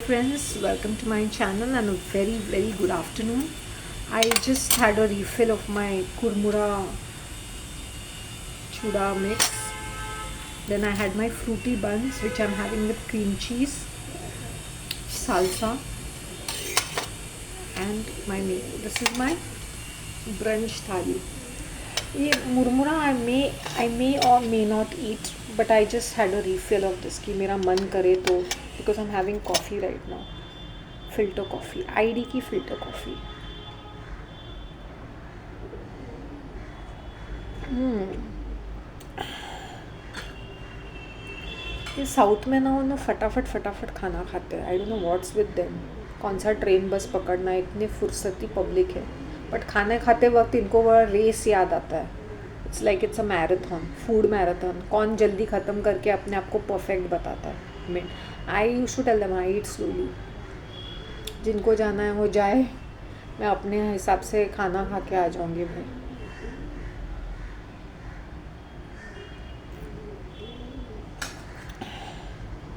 Friends, welcome to my channel and a very good afternoon. I just had a refill of my kurmura chuda mix. Then I had my fruity buns which I'm having with cream cheese, salsa and my meal. This is my brunch thali. ये मुरमुरा I may or may not eat, but I just had a refill of this कि मेरा मन करे तो, because I'm having coffee right now. Filter coffee, ID की filter coffee. ये south में ना उन्होंने फटाफट खाना खाते हैं. आई don't know what's with them. कौन सा ट्रेन बस पकड़ना है, इतने फुर्सती पब्लिक है, बट खाने खाते वक्त इनको वह रेस याद आता है. It's like it's a marathon, food marathon. कौन जल्दी ख़त्म करके अपने आप को परफेक्ट बताता है. Mean I used to tell them I eat slowly. जिनको जाना है वो जाए, मैं अपने हिसाब से खाना खा के आ जाऊंगी भाई.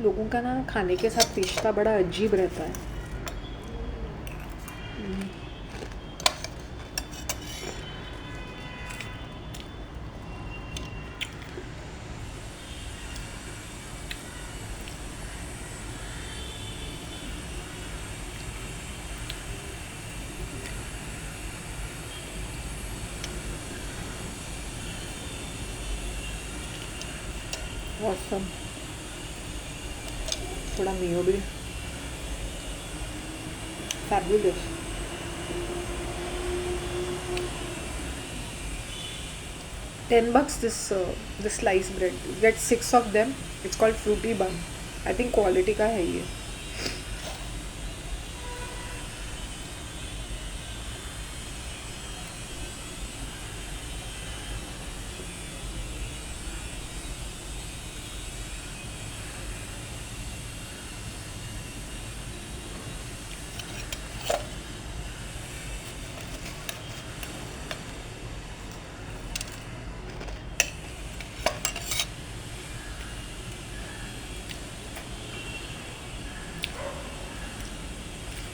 लोगों का ना खाने के साथ रिश्ता बड़ा अजीब रहता है. Awesome. थोड़ा मेयो भी. Fabulous. $10 this slice bread. You get 6 of them. It's called fruity bun. I think quality का है ये.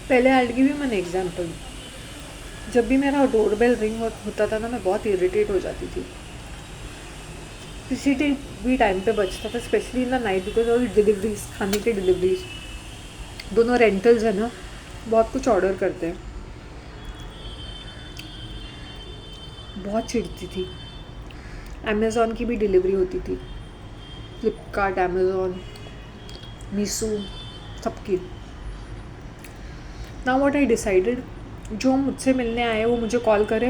पहले I give you an example. जब भी मेरा डोरबेल रिंग होता था ना, मैं बहुत इरिटेट हो जाती थी. किसी भी टाइम पे बजता था, specially in the night, because all deliveries, खाने की डिलीवरीज. दोनों रेंटल्स है ना, बहुत कुछ ऑर्डर करते हैं. बहुत चिढ़ती थी. अमेज़ॉन की भी डिलीवरी होती थी, फ्लिपकार्ट, अमेज़ॉन, मीशो, सबकी. नाउ व्हाट आई डिसाइडेड, जो मुझसे मिलने आए वो मुझे कॉल करे,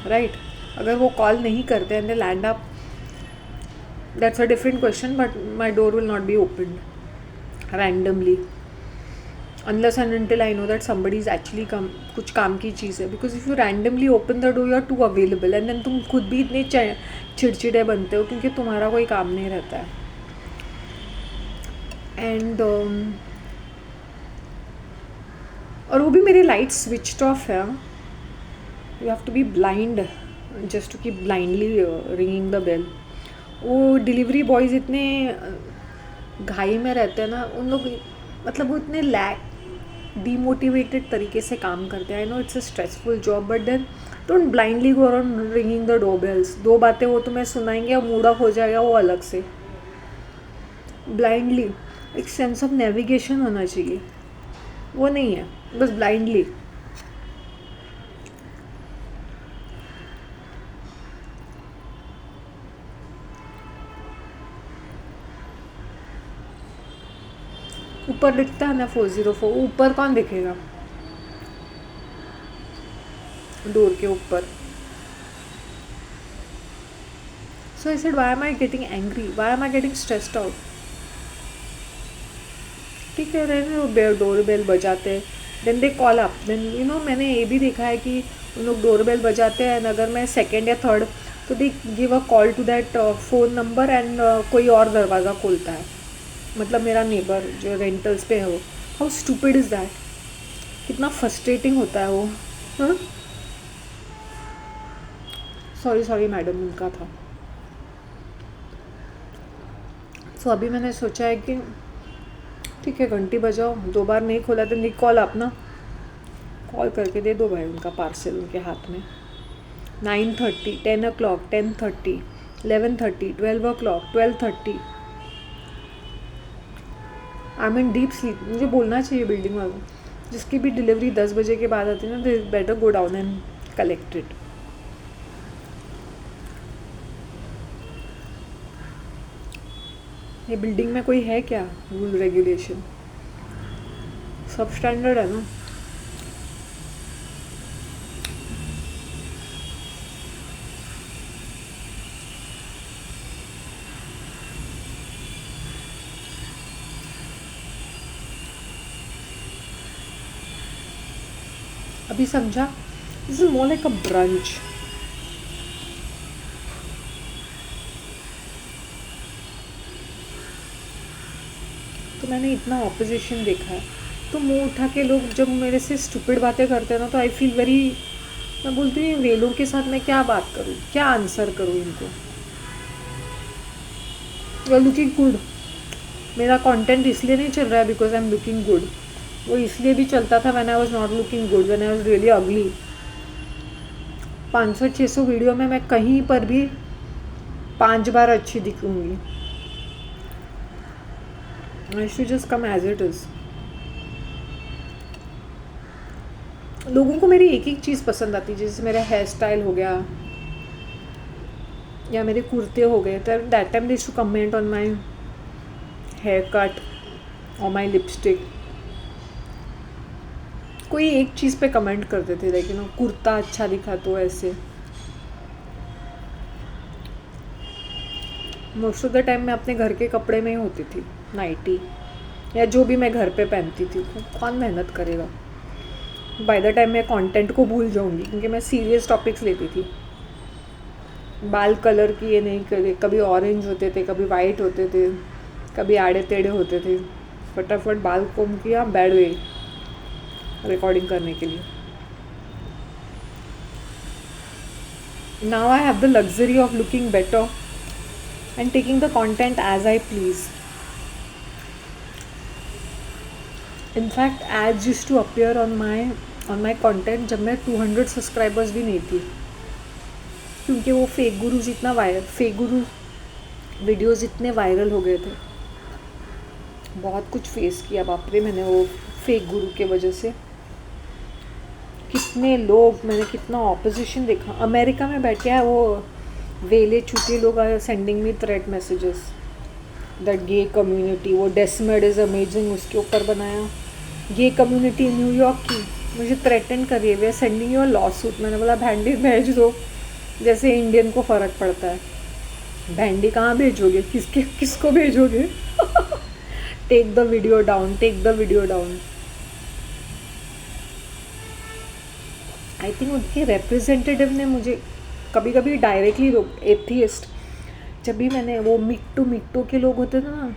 राइट. अगर वो कॉल नहीं करते and they land up, that's a different question, but my door will not be opened randomly unless and until I know that somebody is actually कुछ काम की चीज़ है. Because if you randomly open the door, you are too available, and then तुम खुद भी इतने चिड़चिड़े बनते हो क्योंकि तुम्हारा कोई काम नहीं रहता है. एंड और वो भी मेरी लाइट स्विच्ड ऑफ है. You have to be blind just to keep blindly ringing the bell. वो डिलीवरी बॉयज़ इतने घाई में रहते हैं ना, उन लोग, मतलब वो इतने डीमोटिवेटेड तरीके से काम करते हैं. I know it's a stressful job, but then don't blindly go around ringing the doorbells. 2 बातें वो तुम्हें सुनाएंगे और मूड ऑफ हो जाएगा वो अलग से. ब्लाइंडली एक सेंस ऑफ नेविगेशन होना चाहिए, वो नहीं है, बस ब्लाइंडली. ऊपर दिखता है ना 404, ऊपर कौन दिखेगा डोर के ऊपर. So I said, why am I getting angry, why am I getting stressed out. ठीक है, रहने डोर बेल बजाते, then they call up. Then you know, मैंने ये भी देखा है कि उन लोग डोर बेल बजाते हैं, अगर मैं सेकेंड या थर्ड, तो they give a call to that phone number and कोई और दरवाज़ा खोलता है. मतलब मेरा नेबर जो रेंटल्स पे है वो. How stupid is that. कितना फ्रस्ट्रेटिंग होता है वो. हाँ, सॉरी मैडम, उनका था. सो अभी मैंने सोचा है कि ठीक है, घंटी बजाओ, 2 बार नहीं खोला तो कॉल अपना कॉल करके दे दो भाई उनका पार्सल उनके हाथ में। 9:30, 10 o'clock, 10:30, 11:30, 12 o'clock, 12:30। I mean deep sleep. मुझे बोलना चाहिए बिल्डिंग वालों, जिसकी भी डिलीवरी 10 बजे के बाद आती है ना, दे better go down and collect it. ये बिल्डिंग में कोई है क्या रूल रेगुलेशन? सब स्टैंडर्ड है ना। अभी समझा, this is more like a brunch. तो मैंने इतना ऑपोजिशन देखा है, तो मुंह उठा के लोग जब मेरे से स्टूपिड बातें करते हैं ना, तो आई फील वेरी, मैं बोलती हूँ वेलों के साथ मैं क्या बात करूँ, क्या आंसर करूँ इनको। You are looking good. मेरा कंटेंट इसलिए नहीं चल रहा है because I am looking good, वो इसलिए भी चलता था when I was not looking good, when I was really ugly. 500-600 video में मैं कहीं पर भी 5 बार अच्छी दिखूंगी। I should just come as it is. लोगों को मेरी एक एक चीज़ पसंद आती है, जैसे मेरा हेयर स्टाइल हो गया या मेरे कुर्ते हो गए, तो that time they to comment on my hair cut और माई लिपस्टिक। कोई एक चीज़ पे कमेंट करते थे, लेकिन कुर्ता अच्छा दिखा तो ऐसे। मोस्ट ऑफ द टाइम मैं अपने घर के कपड़े में ही होती थी, नाइटी या जो भी मैं घर पे पहनती थी। कौन मेहनत करेगा? बाय द टाइम मैं कंटेंट को भूल जाऊंगी, क्योंकि मैं सीरियस टॉपिक्स लेती थी। बाल कलर किए नहीं करे, कभी ऑरेंज होते थे, कभी वाइट होते थे, कभी आड़े टेढ़े होते थे। फटाफट बाल कोम किया, बैठ गई रिकॉर्डिंग करने के लिए। Now I have the luxury of looking better and taking the content as I please. In fact, ads used to appear on my content जब मैं 200 सब्सक्राइबर्स भी नहीं थी, क्योंकि वो फेक गुरु वीडियोज़ इतने वायरल हो गए थे। बहुत कुछ फेस किया बाप रे मैंने वो फेक गुरु के वजह से। कितने लोग, मैंने कितना ऑपोजिशन देखा। अमेरिका में बैठे हैं वो वेले चूते लोग are sending me threat messages that gay community, वो डेस्मेड इज़ अमेजिंग, उसके ऊपर बनाया गे कम्युनिटी न्यूयॉर्क की, मुझे थ्रेटन कर रही है, they are sending your lawsuit. मैंने बोला भैंडी भेज दो, जैसे इंडियन को फ़र्क पड़ता है। भैंडी कहाँ भेजोगे, किसको भेजोगे? Take the video down, take the video down. I think उनके रिप्रेजेंटेटिव ने मुझे कभी कभी डायरेक्टली लोग एथियस्ट, जब भी मैंने वो मिट्टू के लोग होते थे ना,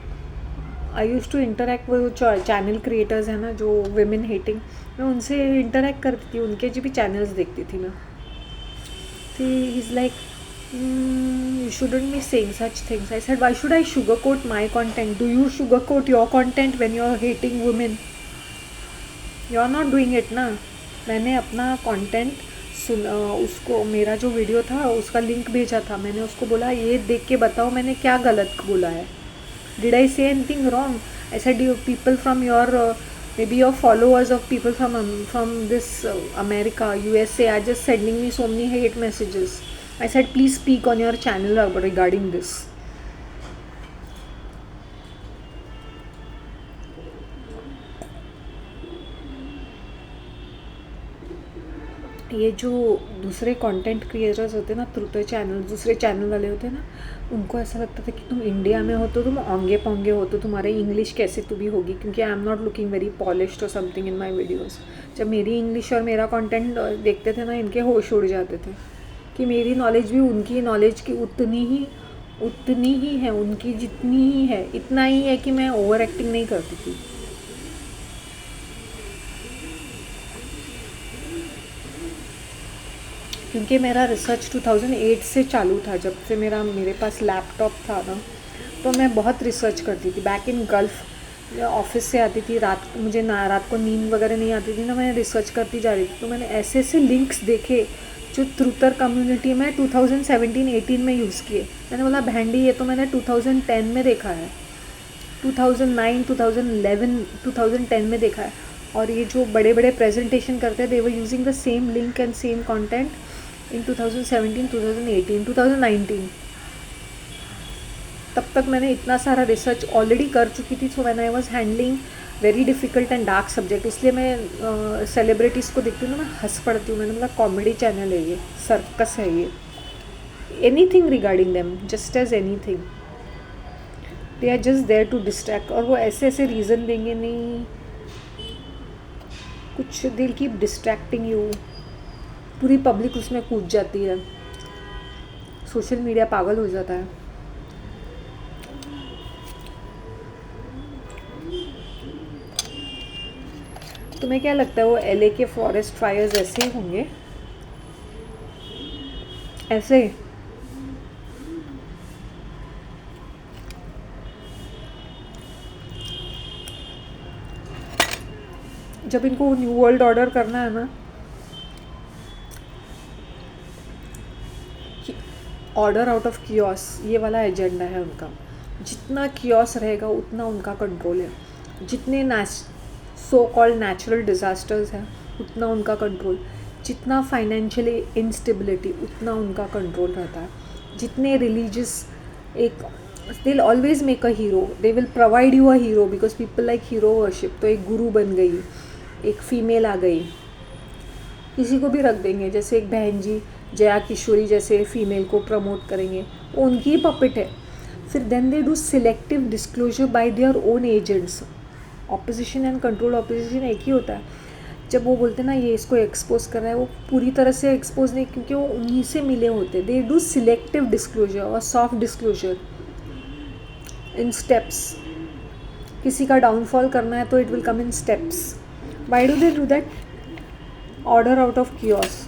आई यूज़ टू इंटरेक्ट वो चैनल क्रिएटर्स हैं ना जो विमेन हेटिंग, मैं उनसे इंटरेक्ट करती थी, उनके जो भी चैनल्स देखती थी मैं। He is like you shouldn't be saying such things. I said, why should I sugarcoat my content? Do you sugarcoat your content when you're hating women? You're not doing it ना। मैंने अपना content उसको, मेरा जो video था उसका link भेजा था, मैंने उसको बोला ये देख के बताओ मैंने क्या गलत बोला है। Did I say anything wrong? I said you people from your maybe your followers of people from this America, USA are just sending me so many hate messages. I said, please speak on your channel regarding this. ये जो दूसरे content creators होते हैं ना, truth channel, दूसरे channel वाले होते हैं ना, उनको ऐसा लगता था कि तुम इंडिया में हो तो तुम ओंगे पोंगे हो, तो तुम्हारे इंग्लिश कैसे तो भी होगी, क्योंकि आई am not looking very polished और समथिंग इन माई वीडियोज़। जब मेरी इंग्लिश और मेरा कंटेंट देखते थे ना, इनके होश उड़ जाते थे कि मेरी नॉलेज भी उनकी नॉलेज की उतनी ही है, उनकी जितनी ही है। इतना ही है कि मैं ओवर एक्टिंग नहीं करती थी। क्योंकि मेरा रिसर्च 2008 से चालू था, जब से मेरे पास लैपटॉप था ना, तो मैं बहुत रिसर्च करती थी। बैक इन गल्फ़ मैं ऑफिस से आती थी, मुझे ना रात को नींद वगैरह नहीं आती थी ना, मैं रिसर्च करती जा रही थी, तो मैंने ऐसे ऐसे लिंक्स देखे जो ट्रूथर कम्युनिटी में 2017-18 में यूज़ किए। मैंने बोला भैंडी, ये तो मैंने 2010 में देखा है, 2009, 2011, 2010 में देखा है। और ये जो बड़े बड़े प्रेजेंटेशन करते हैं, they were using the same link and same content in 2017, 2018, 2019। तब तक मैंने इतना सारा रिसर्च ऑलरेडी कर चुकी थी। So when I was handling very difficult and dark subject, इसलिए मैं सेलिब्रिटीज़ को देखती हूँ ना, मैं हंस पड़ती हूँ। मैंने बोला कॉमेडी चैनल है ये, सर्कस है ये, anything regarding them, just as anything, they are just there to distract. और वो ऐसे ऐसे रीज़न देंगे, नहीं कुछ, दिल कीप डिस्ट्रैक्टिंग यू, पूरी पब्लिक उसमें कूद जाती है, सोशल मीडिया पागल हो जाता है। तुम्हें क्या लगता है वो LA के फॉरेस्ट फायर्स ऐसे ही होंगे? ऐसे जब इनको न्यू वर्ल्ड ऑर्डर करना है ना, ऑर्डर आउट ऑफ कियोस, ये वाला एजेंडा है उनका। जितना कियोस रहेगा उतना उनका कंट्रोल है। जितने सो कॉल्ड नेचुरल डिज़ास्टर्स हैं उतना उनका कंट्रोल, जितना फाइनेंशियली इंस्टेबिलिटी उतना उनका कंट्रोल रहता है। जितने रिलीजियस, एक they will always make a hero, they will provide you a hero because people like hero worship. तो एक गुरु बन गई, एक फीमेल आ गई, किसी को भी रख देंगे, जैसे एक बहन जी जया किशोरी जैसे फीमेल को प्रमोट करेंगे, वो उनकी ही पपेट है। फिर then they do selective disclosure by their own agents. Opposition and control opposition एक ही होता है। जब वो बोलते हैं ना ये इसको एक्सपोज कर रहा है, वो पूरी तरह से एक्सपोज नहीं, क्योंकि वो उन्हीं से मिले होते। दे डू सिलेक्टिव डिस्क्लोजर और सॉफ्ट डिस्क्लोजर इन स्टेप्स। किसी का डाउनफॉल करना है तो it will come in steps. Why do they do that? Order out of chaos.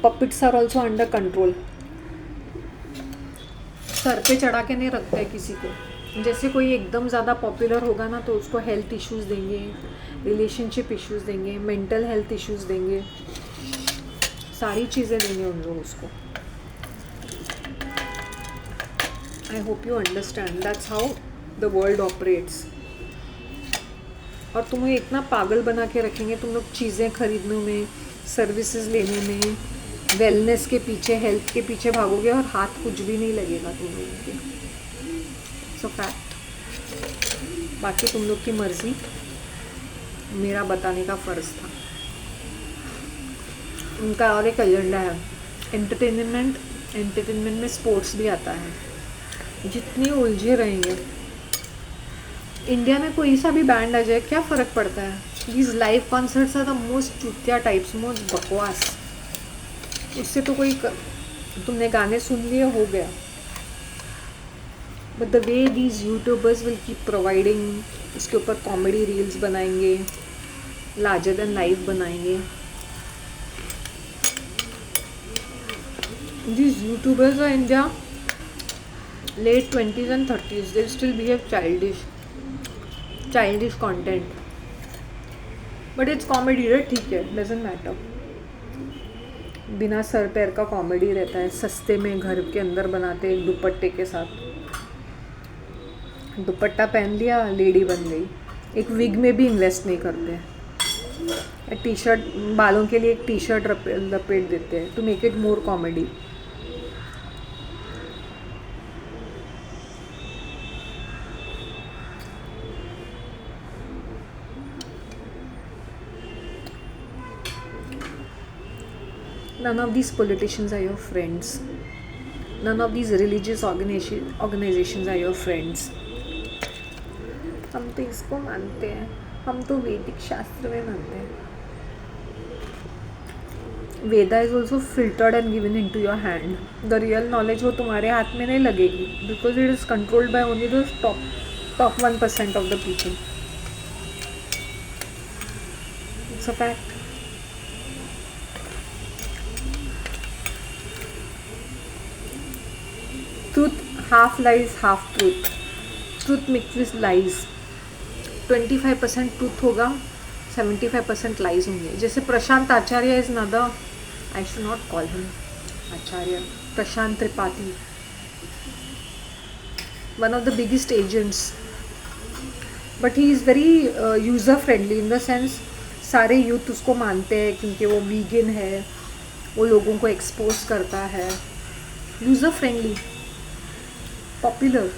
Puppets are also under control. सर पे चढ़ा के नहीं रखते है किसी को। जैसे कोई एकदम ज़्यादा पॉपुलर होगा ना, तो उसको हेल्थ इश्यूज़ देंगे, रिलेशनशिप इश्यूज़ देंगे, मेंटल हेल्थ इश्यूज़ देंगे, सारी चीज़ें देंगे उन लोग उसको। I hope you understand, that's how the world operates. और तुम्हें इतना पागल बना के रखेंगे, तुम लोग चीज़ें खरीदने में, सर्विसेज लेने में, वेलनेस के पीछे, हेल्थ के पीछे भागोगे और हाथ कुछ भी नहीं लगेगा तुम लोगों के। सो फैक्ट। बाकी तुम लोग की मर्ज़ी, मेरा बताने का फ़र्ज़ था। उनका और एक एजेंडा है एंटरटेनमेंट में स्पोर्ट्स भी आता है। जितनी उलझे रहेंगे, इंडिया में कोई सा भी बैंड आ जाए क्या फ़र्क पड़ता है? These live concerts are the most चूतिया टाइप्स, मोस्ट बकवास। उससे तो कोई तुमने गाने सुन लिए, हो गया। But the way these YouTubers will keep providing, इसके ऊपर कॉमेडी रील्स बनाएंगे, लार्जर देन लाइफ बनाएंगे। These YouTubers are in their late 20s and 30s. They still behave childish content. But it's comedy, right? ठीक है, doesn't matter. बिना sir पैर का comedy रहता है, सस्ते में घर के अंदर बनाते एक दुपट्टे के साथ। दुपट्टा पहन लिया, लेडी बन गई। एक विग में भी इन्वेस्ट नहीं करते। टी शर्ट, बालों के लिए एक टी शर्ट लपेट देते हैं to make it more comedy. None of these politicians are your friends. None of these religious organizations are your friends. हम तो इसको मानते हैं, हम तो वैदिक शास्त्र में मानते हैं। Veda is also filtered and given in to your hand. The real knowledge वो तुम्हारे हाथ में नहीं लगेगी, because it is controlled by only the top 1% of the people. It's a fact. Truth, half lies, half truth. Truth mix with lies, 25% truth होगा, 75% lies होंगे. जैसे Prashant Acharya is another, I should not call him Acharya, Prashant Tripathi, one of the biggest agents, but he is very user friendly in the sense सारे youth उसको मानते हैं क्योंकि वो vegan है, वो लोगों को एक्सपोज करता है, user friendly, popular.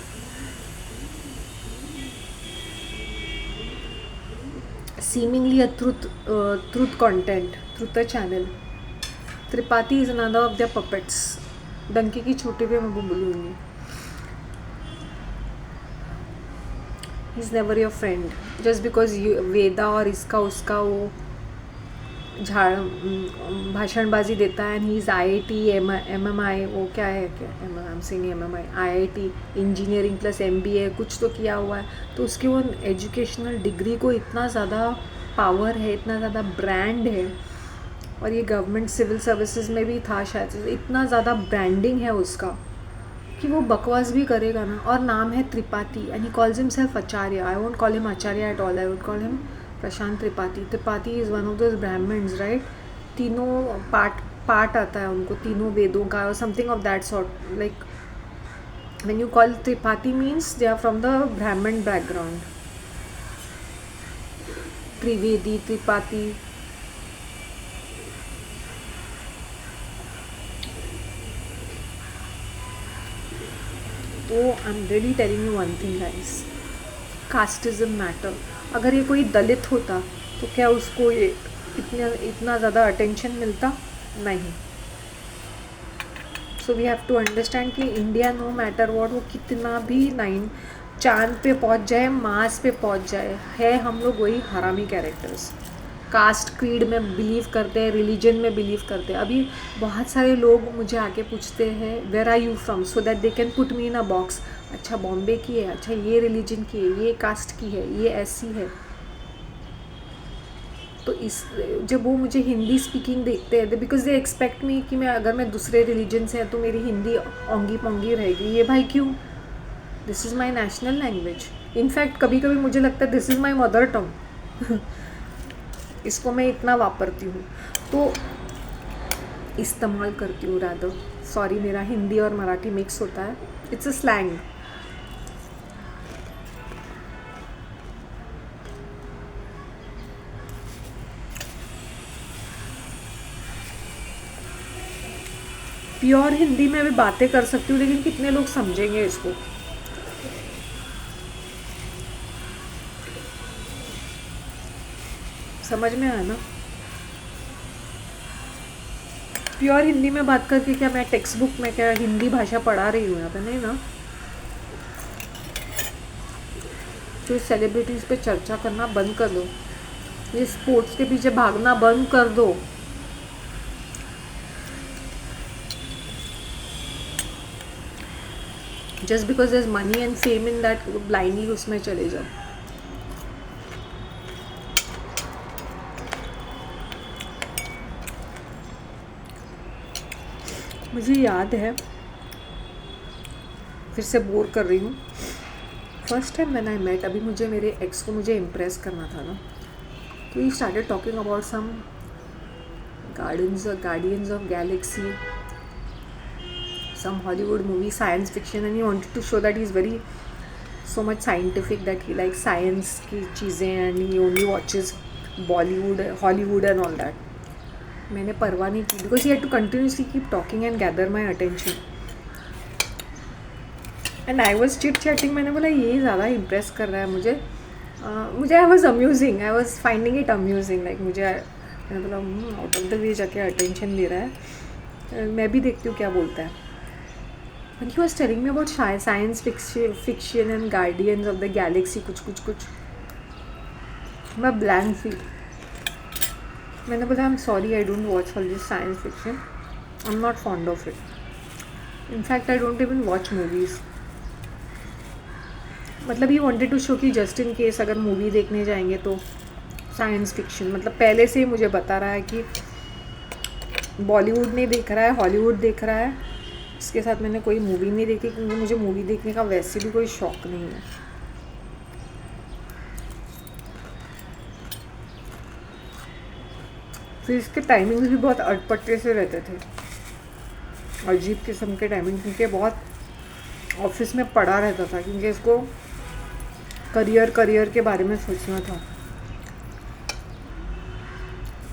seemingly a truth content through the channel. Tripathi is another of their puppets. Dunki की छोटी पे मैं वो बोलूँगी. He's never your friend just because वेदा और इसका उसका वो भाषणबाजी देता है. And he is IIT MMI, वो क्या है, क्या I'm saying MMI, IIT engineering plus MBA कुछ तो किया हुआ है. तो उसकी वो एजुकेशनल डिग्री को इतना ज़्यादा पावर है, इतना ज़्यादा ब्रांड है. और ये गवर्नमेंट सिविल सर्विसेज में भी था शायद, इतना ज़्यादा ब्रांडिंग है उसका कि वो बकवास भी करेगा ना. और नाम है Tripathi and he calls himself Acharya. I won't call him Acharya at all, I would call him Prashant Tripathi. Tripathi is one of those Brahmins, right. तीनों पार्ट आता है उनको, तीनों वेदों का, और something of that sort. Like when you call Tripathi means they are from the Brahmin background. Trivedi, Tripathi. तो I am really telling you one thing guys, casteism matter. अगर ये कोई दलित होता तो क्या उसको ये इतना ज़्यादा अटेंशन मिलता? नहीं. So we have to understand कि इंडिया नो मैटर वॉट, वो कितना भी चांद पे पहुंच जाए, मार्स पे पहुंच जाए, है हम लोग वही हरामी कैरेक्टर्स. कास्ट क्रीड में बिलीव करते हैं, रिलीजन में बिलीव करते हैं. अभी बहुत सारे लोग मुझे आके पूछते हैं where are you from, so that they can put me in a box. अच्छा बॉम्बे की है, अच्छा ये रिलीजन की है, ये कास्ट की है, ये ऐसी है. तो इस जब वो मुझे हिंदी स्पीकिंग देखते हैं, बिकॉज दे एक्सपेक्ट मी कि मैं अगर मैं दूसरे रिलीजन से है तो मेरी हिंदी ओंगी पोंगी रहेगी. ये भाई क्यों? This is my national language. In fact कभी कभी मुझे लगता है this is my mother tongue. इसको मैं इतना वापरती हूँ, तो इस्तेमाल करती हूँ रादर. सॉरी, मेरा हिंदी और मराठी मिक्स होता है. It's a slang. Pure Hindi में भी बातें कर सकती हूँ, लेकिन कितने लोग समझेंगे इसको? समझ में आया ना? प्योर हिंदी में बात करके क्या मैं टेक्स्ट बुक में क्या हिंदी भाषा पढ़ा रही हूँ यहाँ पे? नहीं ना. तो सेलिब्रिटीज़ पे चर्चा करना बंद कर दो, ये स्पोर्ट्स के पीछे भागना बंद कर दो. Just because there is money and fame in that, blindly उसमें चले जाओ. मुझे याद है, फिर से बोर कर रही हूँ, first time when I met, अभी मुझे मेरे एक्स को मुझे इम्प्रेस करना था ना, तो he started talking about some Guardians of Galaxy, some Hollywood movie, science fiction, and he wanted to show that he's very so much scientific, that he likes science की चीज़ें, and he only watches Bollywood, Hollywood and all that. मैंने परवाह नहीं की, because he had to continuously keep talking and gather my attention. And I was chit chatting. मैंने बोला ये ज़्यादा impress कर रहा है मुझे. I was amusing, I was finding it amusing, like मैंने बोला out of the way जाके attention दे रहा है, मैं भी देखती हूँ क्या बोलता है. And he was telling me about science fiction and guardians of the galaxy, कुछ. मैं blank थी. मैंने बोला I'm sorry, I don't watch all this science fiction. I'm not fond of it. In fact, I don't even watch movies. मतलब he wanted to show कि just in case अगर movie देखने जाएंगे तो साइंस फिक्शन, मतलब पहले से ही मुझे बता रहा है कि बॉलीवुड नहीं देख रहा है, हॉलीवुड देख रहा है. इसके साथ मैंने कोई मूवी नहीं देखी, क्योंकि मुझे मूवी देखने का वैसे भी कोई शौक़ नहीं है. फिर इसके टाइमिंग्स भी बहुत अटपटे से रहते थे, अजीब किस्म के टाइमिंग, क्योंकि बहुत ऑफिस में पड़ा रहता था, क्योंकि इसको करियर के बारे में सोचना था।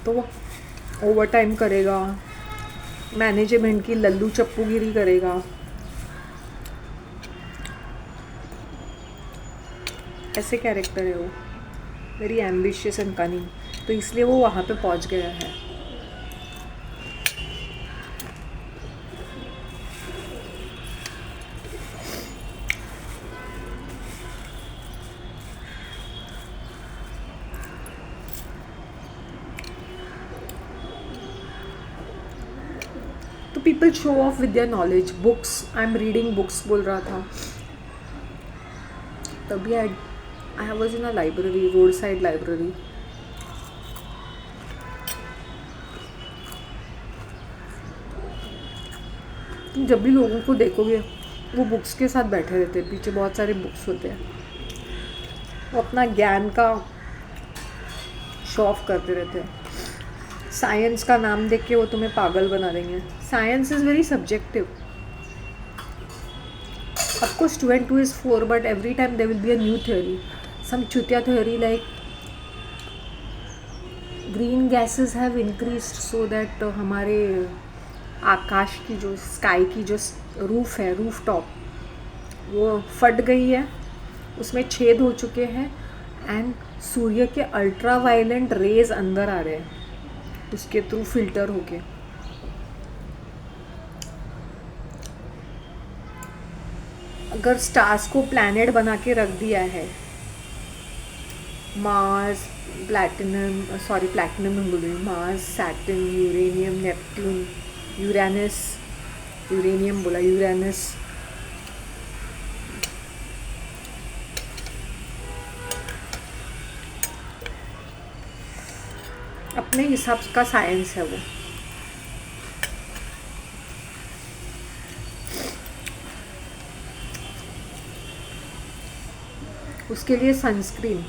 तो वो ओवर टाइम करेगा, मैनेजमेंट की लल्लू चप्पूगिरी करेगा, ऐसे कैरेक्टर है वो, वेरी एम्बिशियस एंड कनिंग। तो इसलिए वो वहाँ पे पहुँच गया है। तो people show off with their knowledge, books, I am reading books बोल रहा था। तभी I was in a library, road side library. तुम जब भी लोगों को देखोगे वो बुक्स के साथ बैठे रहते हैं, पीछे बहुत सारे बुक्स होते हैं, वो अपना ज्ञान का शो ऑफ करते रहते हैं। साइंस का नाम देख के वो तुम्हें पागल बना देंगे। Science is very subjective. आपको student 2 is 4, but every time there will be a new theory, some chutia theory like green gases have increased so that हमारे आकाश की जो स्काई की जो रूफ है, रूफ टॉप, वो फट गई है, उसमें छेद हो चुके हैं एंड सूर्य के अल्ट्रा वायलेंट रेज अंदर आ रहे हैं उसके थ्रू फिल्टर होके। अगर स्टार्स को प्लैनेट बना के रख दिया है, मार्स, प्लैटिनम हम बोल रही हूँ, Mars, Saturn, uranium, Neptune, Uranus, uranium बोला, यूरेनस, अपने हिसाब का साइंस है वो। उसके लिए सनस्क्रीन,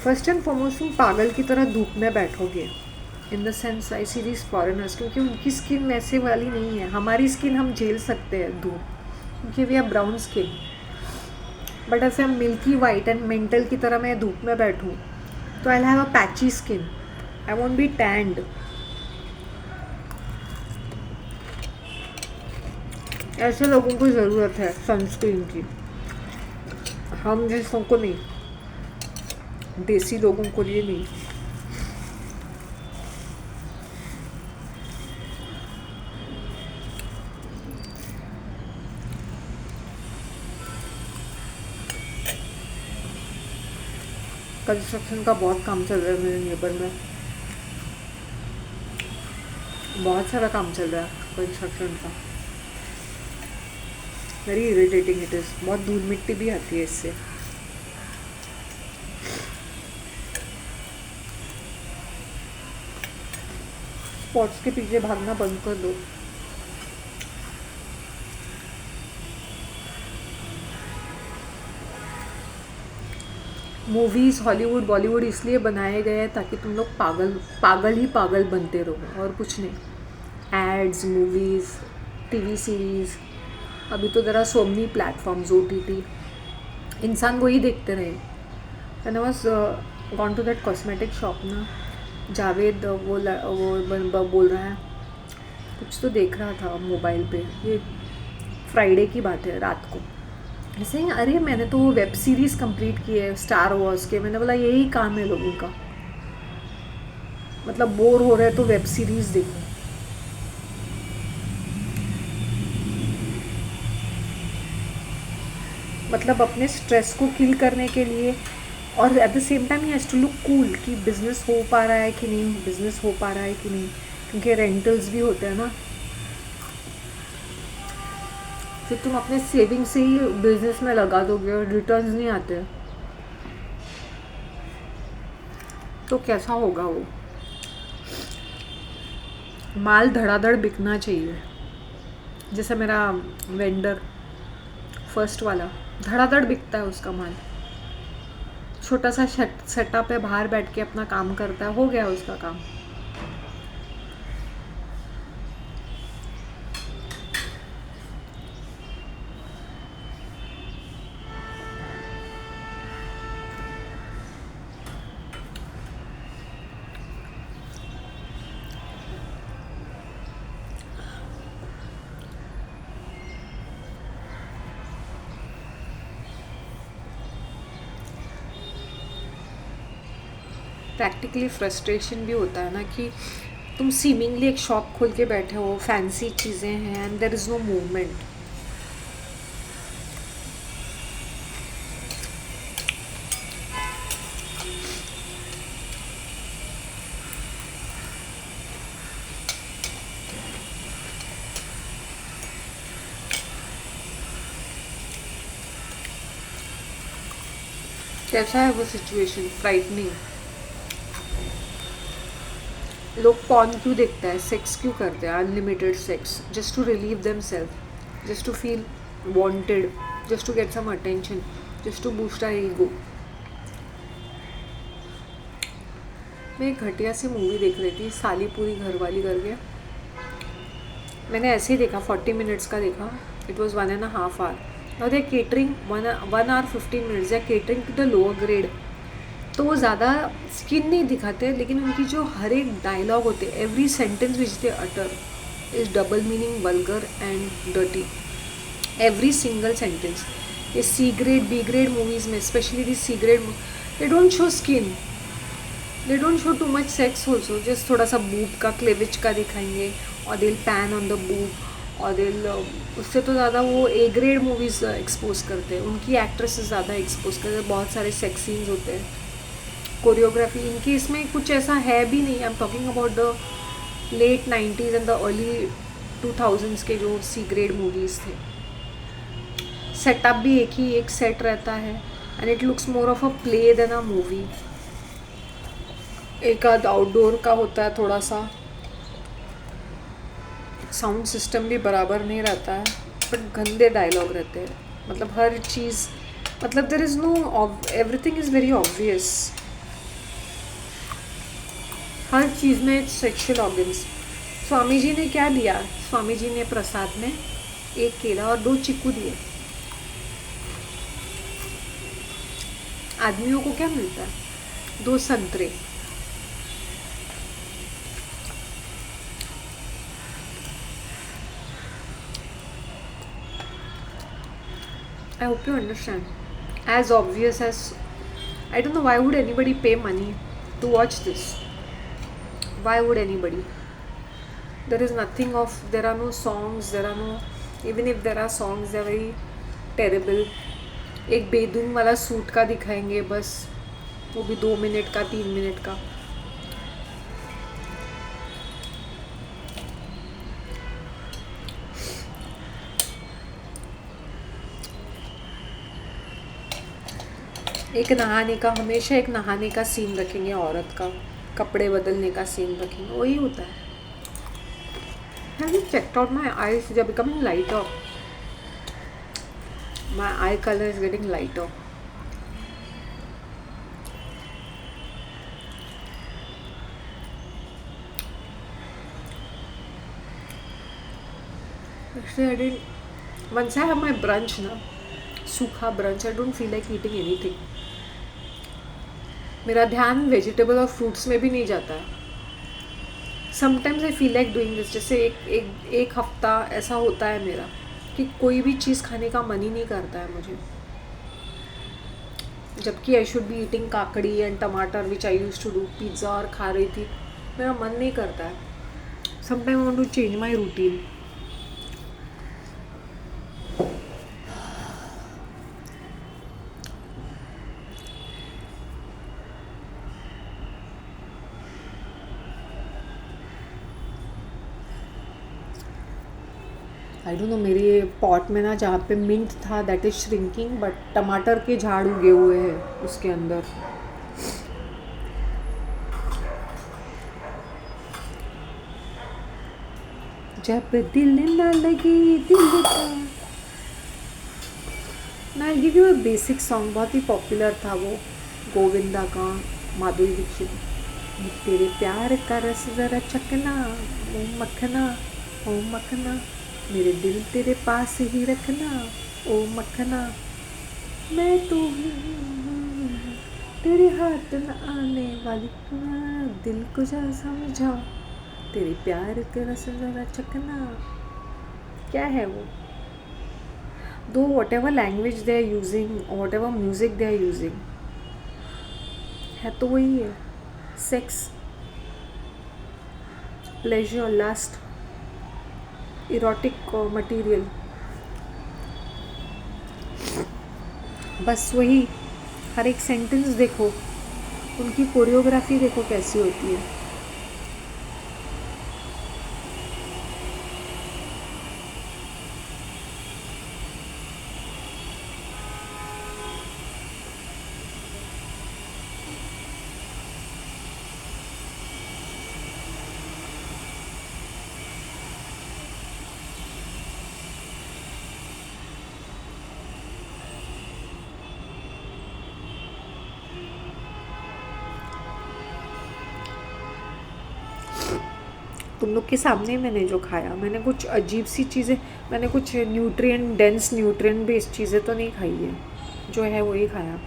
फर्स्ट एंड फॉरमोस्ट तुम पागल की तरह धूप में बैठोगे, इन the sense I see these foreigners, क्योंकि उनकी स्किन वैसे वाली नहीं है। हमारी स्किन हम झेल सकते हैं धूप, क्योंकि we are brown skin, but ऐसे हम मिल्की वाइट एंड मेंटल की तरह मैं धूप में बैठूँ तो I have a patchy skin, I won't be stand. ऐसे लोगों को ज़रूरत है सनस्क्रीन की, हम जैसों को नहीं, देसी लोगों को लिए नहीं। कंस्ट्रक्शन का बहुत काम चल रहा है मेरे नेबर में, बहुत सारा काम चल रहा है कंस्ट्रक्शन का, वेरी इरिटेटिंग इट इज़। बहुत धूल मिट्टी भी आती है इससे। स्पॉट्स के पीछे भागना बंद कर दो। मूवीज़ हॉलीवुड बॉलीवुड इसलिए बनाए गए हैं ताकि तुम लोग पागल ही पागल बनते रहो, और कुछ नहीं। एड्स, मूवीज़, टीवी सीरीज़, अभी तो जरा सो मेनी प्लेटफॉर्म्स, OTT, इंसान वही देखते रहे। And I was gone to that cosmetic shop ना, जावेद वो बोल रहा है, कुछ तो देख रहा था मोबाइल पे, ये फ्राइडे की बात है, रात को ऐसे ही, अरे मैंने तो वो वेब सीरीज़ कंप्लीट की है स्टार वॉर्स के। मैंने बोला यही काम है लोगों का, मतलब बोर हो रहे तो वेब सीरीज़ देखो। मतलब अपने स्ट्रेस को किल करने के लिए, और at the same time he has to look cool कि बिज़नेस हो पा रहा है कि नहीं, बिज़नेस हो पा रहा है कि नहीं, क्योंकि रेंटल्स भी होते हैं ना। फिर तुम अपने सेविंग से ही बिजनेस में लगा दोगे और रिटर्न्स नहीं आते तो कैसा होगा वो। माल धड़ाधड़ बिकना चाहिए, जैसे मेरा वेंडर फर्स्ट वाला धड़ाधड़ बिकता है उसका माल, छोटा सा सेटअप है, बाहर बैठ के अपना काम करता है, हो गया उसका काम। प्रैक्टिकली फ्रस्ट्रेशन भी होता है ना कि तुम सीमिंगली एक शॉप खोल के बैठे हो, फैंसी चीज़ें हैं and there is no movement. कैसा है वो सिचुएशन? फ्राइटनिंग। लोग पॉर्न क्यों देखते हैं, सेक्स क्यों करते हैं, unlimited sex, just to relieve them self, just to feel wanted, just to get some attention, just to boost our ego. मैं एक घटिया सी मूवी देख रही थी, साली पूरी घरवाली करके। मैंने ऐसे ही देखा, 40 मिनट्स का देखा। इट वॉज 1.5 आवर और दे केटरिंग 1 आवर 15 मिनट्स, या catering to the lower grade. तो वो ज़्यादा स्किन नहीं दिखाते, लेकिन उनकी जो हर एक डायलॉग होते, every sentence which they utter is double meaning, vulgar and dirty, every single sentence. ये C grade B grade movies में, specially the C grade, they don't show skin, they don't show too much sex also, just थोड़ा सा boob का, क्लेविज का दिखाएंगे और दिल pan on the boob, और दिल उससे तो ज़्यादा वो ए ग्रेड मूवीज़ एक्सपोज करते हैं, उनकी एक्ट्रेसेस ज़्यादा एक्सपोज करते हैं, बहुत सारे सेक्स सीन्स होते हैं, कोरियोग्राफी इनकी इसमें कुछ ऐसा है भी नहीं। I am talking about the late 90s and the early 2000s के जो सी ग्रेड मूवीज़ थे। सेटअप भी एक ही एक सेट रहता है and it looks more of a play than a movie. एक आध आउटडोर का होता है थोड़ा सा, साउंड सिस्टम भी बराबर नहीं रहता है, बट गंदे डायलॉग रहते हैं। मतलब हर चीज़, मतलब there is no, everything is very obvious. हर चीज़ में सेक्शुअल ऑर्गन्स। स्वामी जी ने क्या दिया? स्वामी जी ने प्रसाद में एक केला और 2 चीकू दिए। आदमियों को क्या मिलता है? 2 संतरे। I hope you understand. As obvious as, I don't know why would anybody pay money to watch this. Why would anybody? There is nothing of, there are no songs, there are no, even if there are songs, they are very terrible. एक बेदून वाला suit का दिखाएंगे बस, वो भी 2 minute का, 3 minute का। एक नहाने का, हमेशा एक नहाने का सीन रखेंगे, औरत का कपड़े बदलने का सीन रखेंगे, वही होता है। Have you checked out my eyes? They are becoming lighter. My eye color is getting lighter. Actually, I didn't. Once I have my brunch na, सूखा brunch, I don't feel like eating anything. मेरा ध्यान vegetable और fruits में भी नहीं जाता है। Sometimes I feel like doing this, जैसे एक हफ्ता ऐसा होता है मेरा कि कोई भी चीज़ खाने का मन ही नहीं करता है मुझे, जबकि आई शुड बी ईटिंग काकड़ी एंड टमाटर which I use to do, pizza और खा रही थी, मेरा मन नहीं करता है। Sometime I want to change my routine. I don't know, मेरे पॉट में ना जहाँ पे मिंट था दैट इज श्रिंकिंग, बट टमाटर के झाड़ उगे हुए हैं उसके अंदर। जब दिल ना लगे दिल का, ना give you a basic song, बहुत ही पॉपुलर था वो, गोविंदा का, माधुरी दीक्षित। तेरे प्यार का रस ज़रा चखना, ओ मखना, ओ मखना, मेरे दिल तेरे पास ही रखना, ओ मखना, मैं तो हूँ तेरे हाथ न आने वाली, दिल को जा समझा, तेरे प्यार का रस ज़रा चखना। क्या है वो? Though whatever language they are using, whatever music they are using, है तो वही है। Sex, pleasure, lust, erotic material, बस वही। हर एक सेंटेंस देखो, उनकी कोरियोग्राफी देखो कैसी होती है। तुम लोग के सामने मैंने जो खाया, मैंने कुछ अजीब सी चीज़ें, मैंने कुछ न्यूट्रिएंट डेंस न्यूट्रिएंट बेस्ड चीज़ें तो नहीं खाई है, जो है वही खाया।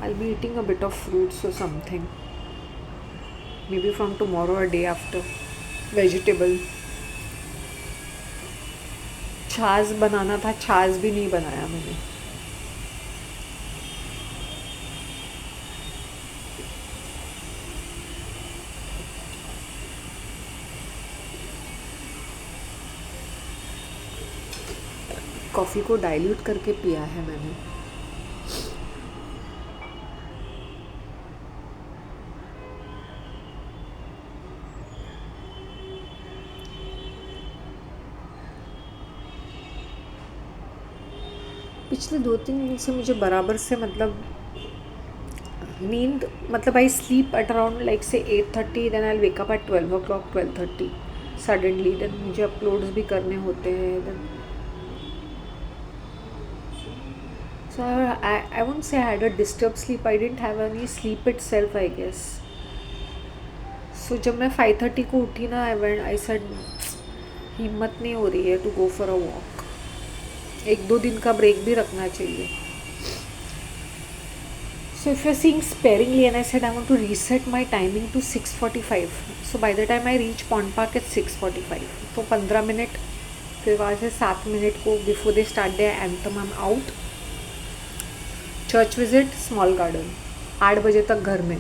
I'll be eating a bit of fruits or something, maybe from tomorrow or day after. Vegetable, छाछ बनाना था, छाछ भी नहीं बनाया मैंने। कॉफ़ी को डाइल्यूट करके पिया है मैंने। पिछले 2-3 दिन से मुझे बराबर से मतलब नींद, मतलब I sleep at around like say 8:30, then I wake up at 12 o'clock, 12:30 suddenly. Then मुझे अपलोड्स भी करने होते हैं। Then so I won't say I had a disturb sleep, I didn't have any sleep itself I guess. So जब मैं 5:30 को उठी ना, आई सेड हिम्मत नहीं हो रही है to go for a walk. 1-2 दिन का ब्रेक भी रखना चाहिए। So if you're seeing sparingly, and I said I want to reset my timing to 6:45. So by the time I reach Pond Park at 6:45, तो 15 मिनट, फिर वहाँ से 7 minute को before they start the anthem I am out. Church visit, small garden, 8 बजे तक घर में।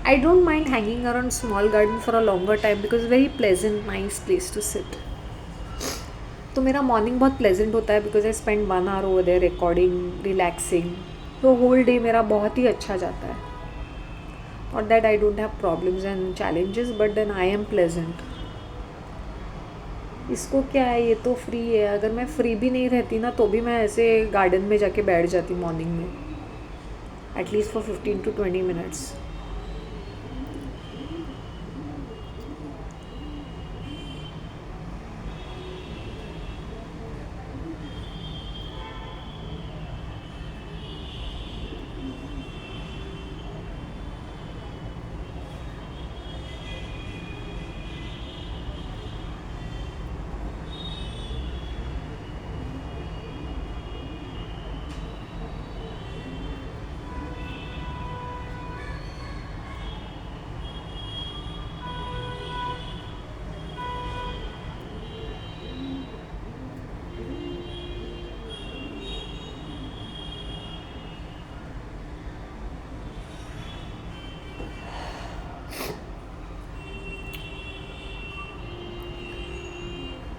I don't mind hanging around small garden for a longer time because very pleasant nice place to sit. तो मेरा morning बहुत pleasant होता है because I spend 1 hour over there recording, relaxing. तो होल डे मेरा बहुत ही अच्छा जाता है। और that I don't have problems and challenges, but then I am pleasant. इसको क्या है, ये तो फ्री है। अगर मैं फ्री भी नहीं रहती ना, तो भी मैं ऐसे गार्डन में जाके बैठ जाती मॉर्निंग में, एटलीस्ट फॉर 15 to 20 minutes।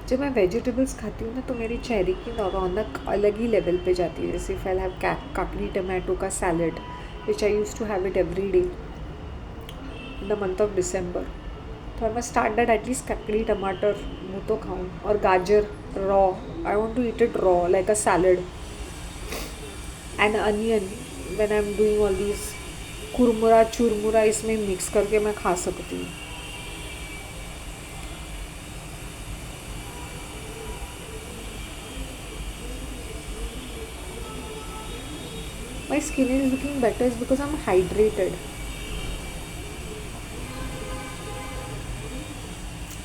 जब मैं वेजिटेबल्स खाती हूँ ना, तो मेरी चेहरे की रौनक अलग ही लेवल पे जाती है। जैसे इफ आई हैव काकड़ी टमाटो का salad, which I use to have it every day in the month of December, तो I must start that at least काकड़ी टमाटर मुँह तो खाऊँ। और गाजर raw, I want to eat it raw like a salad. And onion, when I'm doing all these कुरमुरा चुरमुरा इसमें मिक्स करके मैं खा सकती हूँ. My skin is looking better is because I'm hydrated.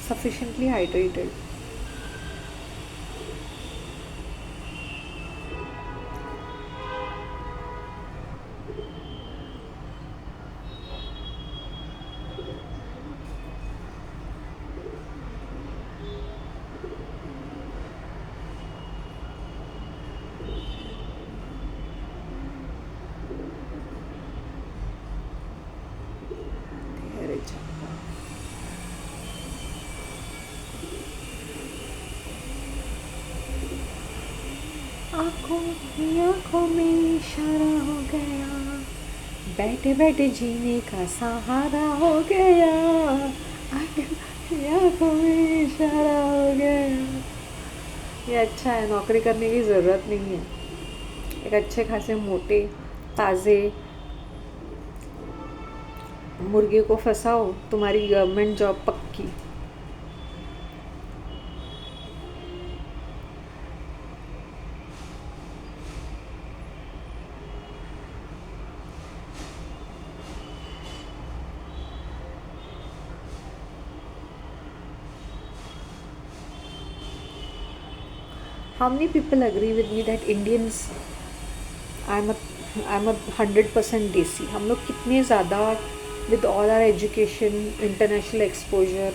Sufficiently hydrated. There it आँखों में इशारा हो गया, बैठे बैठे जीने का सहारा हो गया, आँखों में इशारा हो गया. ये अच्छा है, नौकरी करने की ज़रूरत नहीं है. एक अच्छे खासे मोटे ताज़े मुर्गे को फंसाओ, तुम्हारी गवर्नमेंट जॉब पक्की. How many people agree with me that Indians, I'm a 100% देसी. हम लोग कितने ज़्यादा with all our education, international exposure,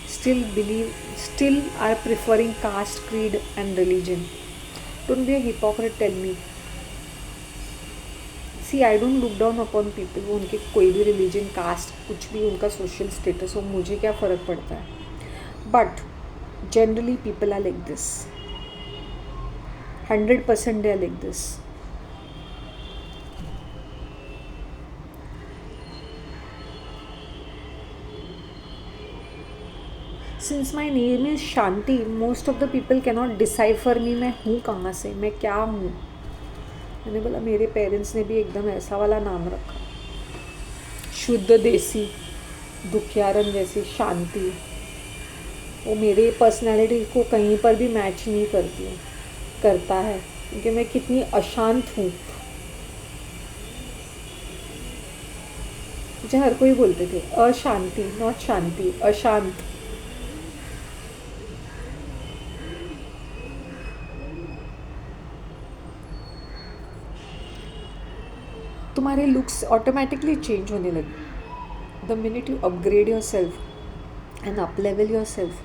still are preferring caste, creed and religion. Don't be a hypocrite, tell me. See, I don't look down upon people. वो उनके कोई भी religion, caste, कुछ भी उनका social status हो, मुझे क्या फ़र्क पड़ता है. But generally people are like this. 100% they are like this. Since my name is Shanti, most of the people cannot decipher me. मैं हूँ कहाँ से, मैं क्या हूँ. मैंने बोला मेरे पेरेंट्स ने भी एकदम ऐसा वाला नाम रखा, शुद्ध देसी दुखियारन जैसी शांति. वो मेरे पर्सनालिटी को कहीं पर भी मैच नहीं करता है, क्योंकि मैं कितनी अशांत हूँ. मुझे हर कोई बोलते थे अशांति, नॉट शांति, अशांत. तुम्हारे लुक्स ऑटोमेटिकली चेंज होने लगे the minute you upgrade your self and up level your self.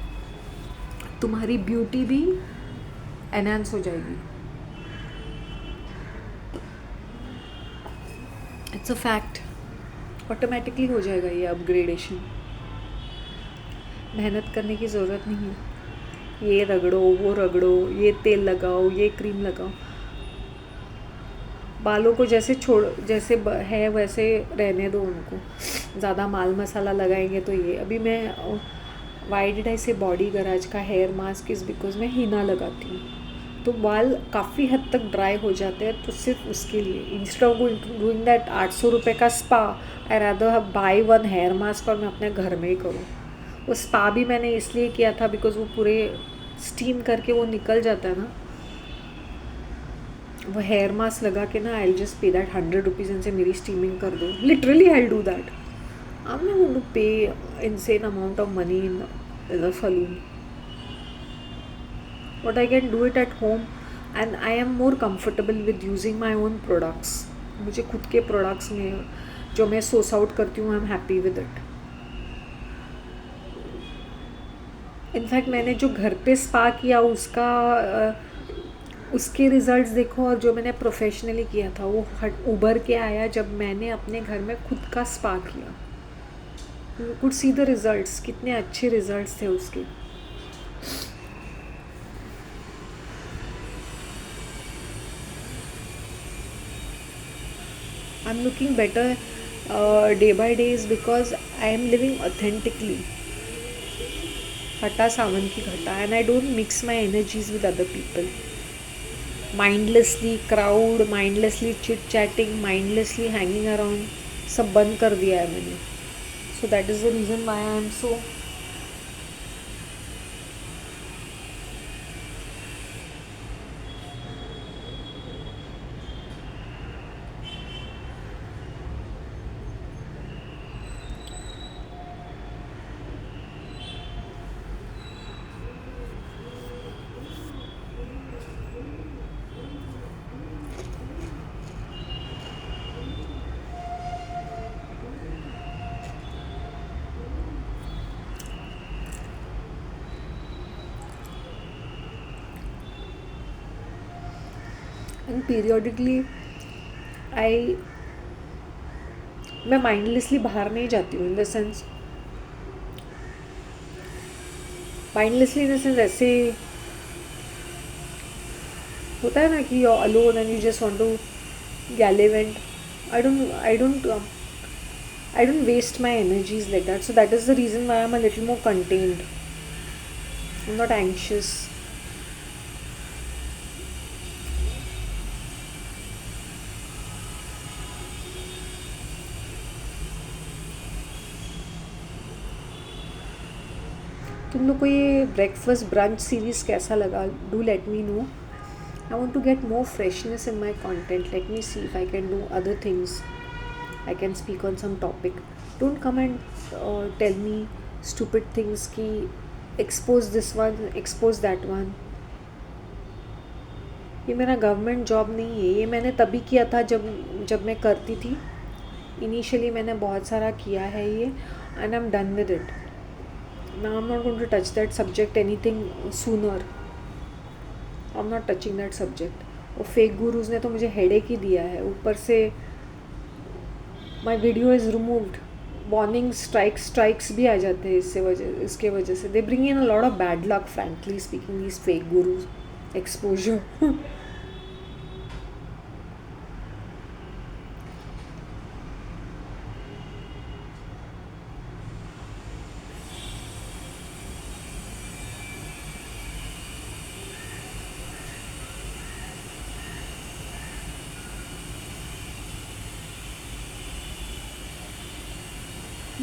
तुम्हारी ब्यूटी भी एनहांस हो जाएगी. It's a fact. ऑटोमेटिकली हो जाएगा ये अपग्रेडेशन. मेहनत करने की ज़रूरत नहीं है. ये रगड़ो, वो रगड़ो, ये तेल लगाओ, ये क्रीम लगाओ. बालों को जैसे है वैसे रहने दो उनको. ज़्यादा माल मसाला लगाएंगे तो ये. अभी मैं वाई डिड आई से बॉडी गराज का हेयर मास्क इज़ बिकॉज मैं हीना लगाती हूँ, तो बाल काफ़ी हद तक ड्राई हो जाते हैं. तो सिर्फ उसके लिए इंस्टेड ऑफ डूइंग दैट 800 रुपये का spa, I rather buy one hair mask और मैं अपने घर में ही करूँ. वो स्पा भी मैंने इसलिए किया था बिकॉज वो पूरे स्टीम करके वो निकल जाता है ना. वो हेयर मास्क लगा के ना, I just pay that 100 rupees इनसे मेरी स्टीमिंग कर दो. Literally I do that. I am not going to pay insane amount of money in the salon. What I can do it at home, and I am more comfortable with using my own products. मुझे खुद के products में जो मैं source out करती हूँ, I am happy with it. In fact मैंने जो घर पे स्पा किया उसके रिजल्ट्स देखो, और जो मैंने प्रोफेशनली किया था वो उभर के आया जब मैंने अपने घर में खुद का स्पा किया. You could see the results. कितने अच्छे रिजल्ट्स थे उसके. I'm looking better day by day is because I am living authentically. Hata savan ki ghata, and I don't mix my energies with other people. Mindlessly crowd, mindlessly chit chatting, mindlessly hanging around. सब बंद कर दिया है मैंने. So that is the reason why I am so. And periodically I मैं mindlessly बाहर नहीं जाती हूँ. In the sense mindlessly in the sense ऐसे होता है ना कि you alone and you just want to gallivant. I don't I don't waste my energies like that. So that is the reason why I'm a little more contained. I'm not anxious. तुम लोग को ये breakfast brunch series कैसा लगा? Do let me know. I want to get more freshness in my content. Let me see if I can do other things. I can speak on some topic. Don't come and tell me stupid things कि expose this one, expose that one. ये मेरा government job नहीं है. ये मैंने तभी किया था जब मैं करती थी. इनिशियली मैंने बहुत सारा किया है ये and I'm done with it. Now I'm not going to touch that subject anything sooner. I'm not touching that subject. वो फेक गुरुज ने तो मुझे हेडेक ही दिया है. ऊपर से my video is removed. Warning strikes भी आ जाते हैं इसके वजह से. They bring in a lot of bad luck frankly speaking these fake gurus exposure.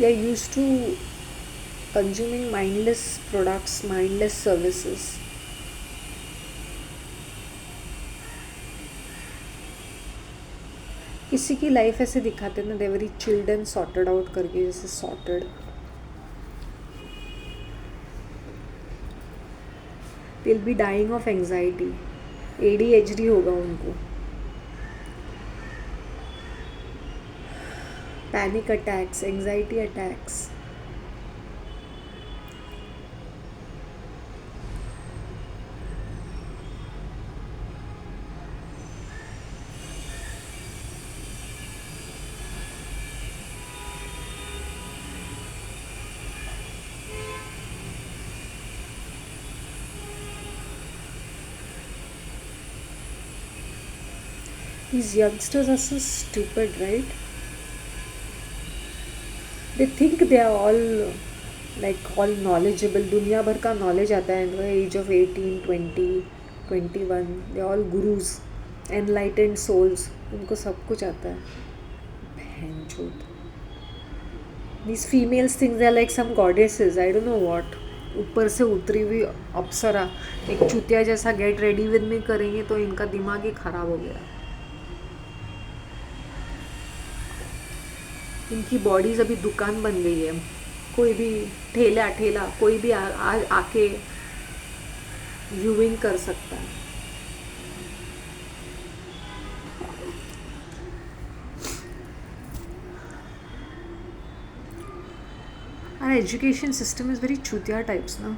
They are used to consuming mindless products, mindless services. किसी की लाइफ ऐसे दिखाते ना, they very chilled and sorted out करके, जैसे sorted. They will be dying of anxiety. ADHD होगा उनको. Panic attacks, anxiety attacks. These youngsters are so stupid, right? They think they are all knowledgeable. दुनिया भर का नॉलेज आता है. And age of 18, 20, 21 they all gurus, enlightened souls. उनको सब कुछ आता है. बहनचोद. These females think they are like some goddesses. I don't know what. ऊपर से उतरी हुई अप्सरा एक चूतिया जैसा गेट रेडी विद मी करेंगे तो इनका दिमाग ही खराब हो गया. इनकी बॉडीज़ अभी दुकान बन गई है. कोई भी ठेला कोई भी आके व्यूइंग कर सकता है. Our education system is very chutia types, no?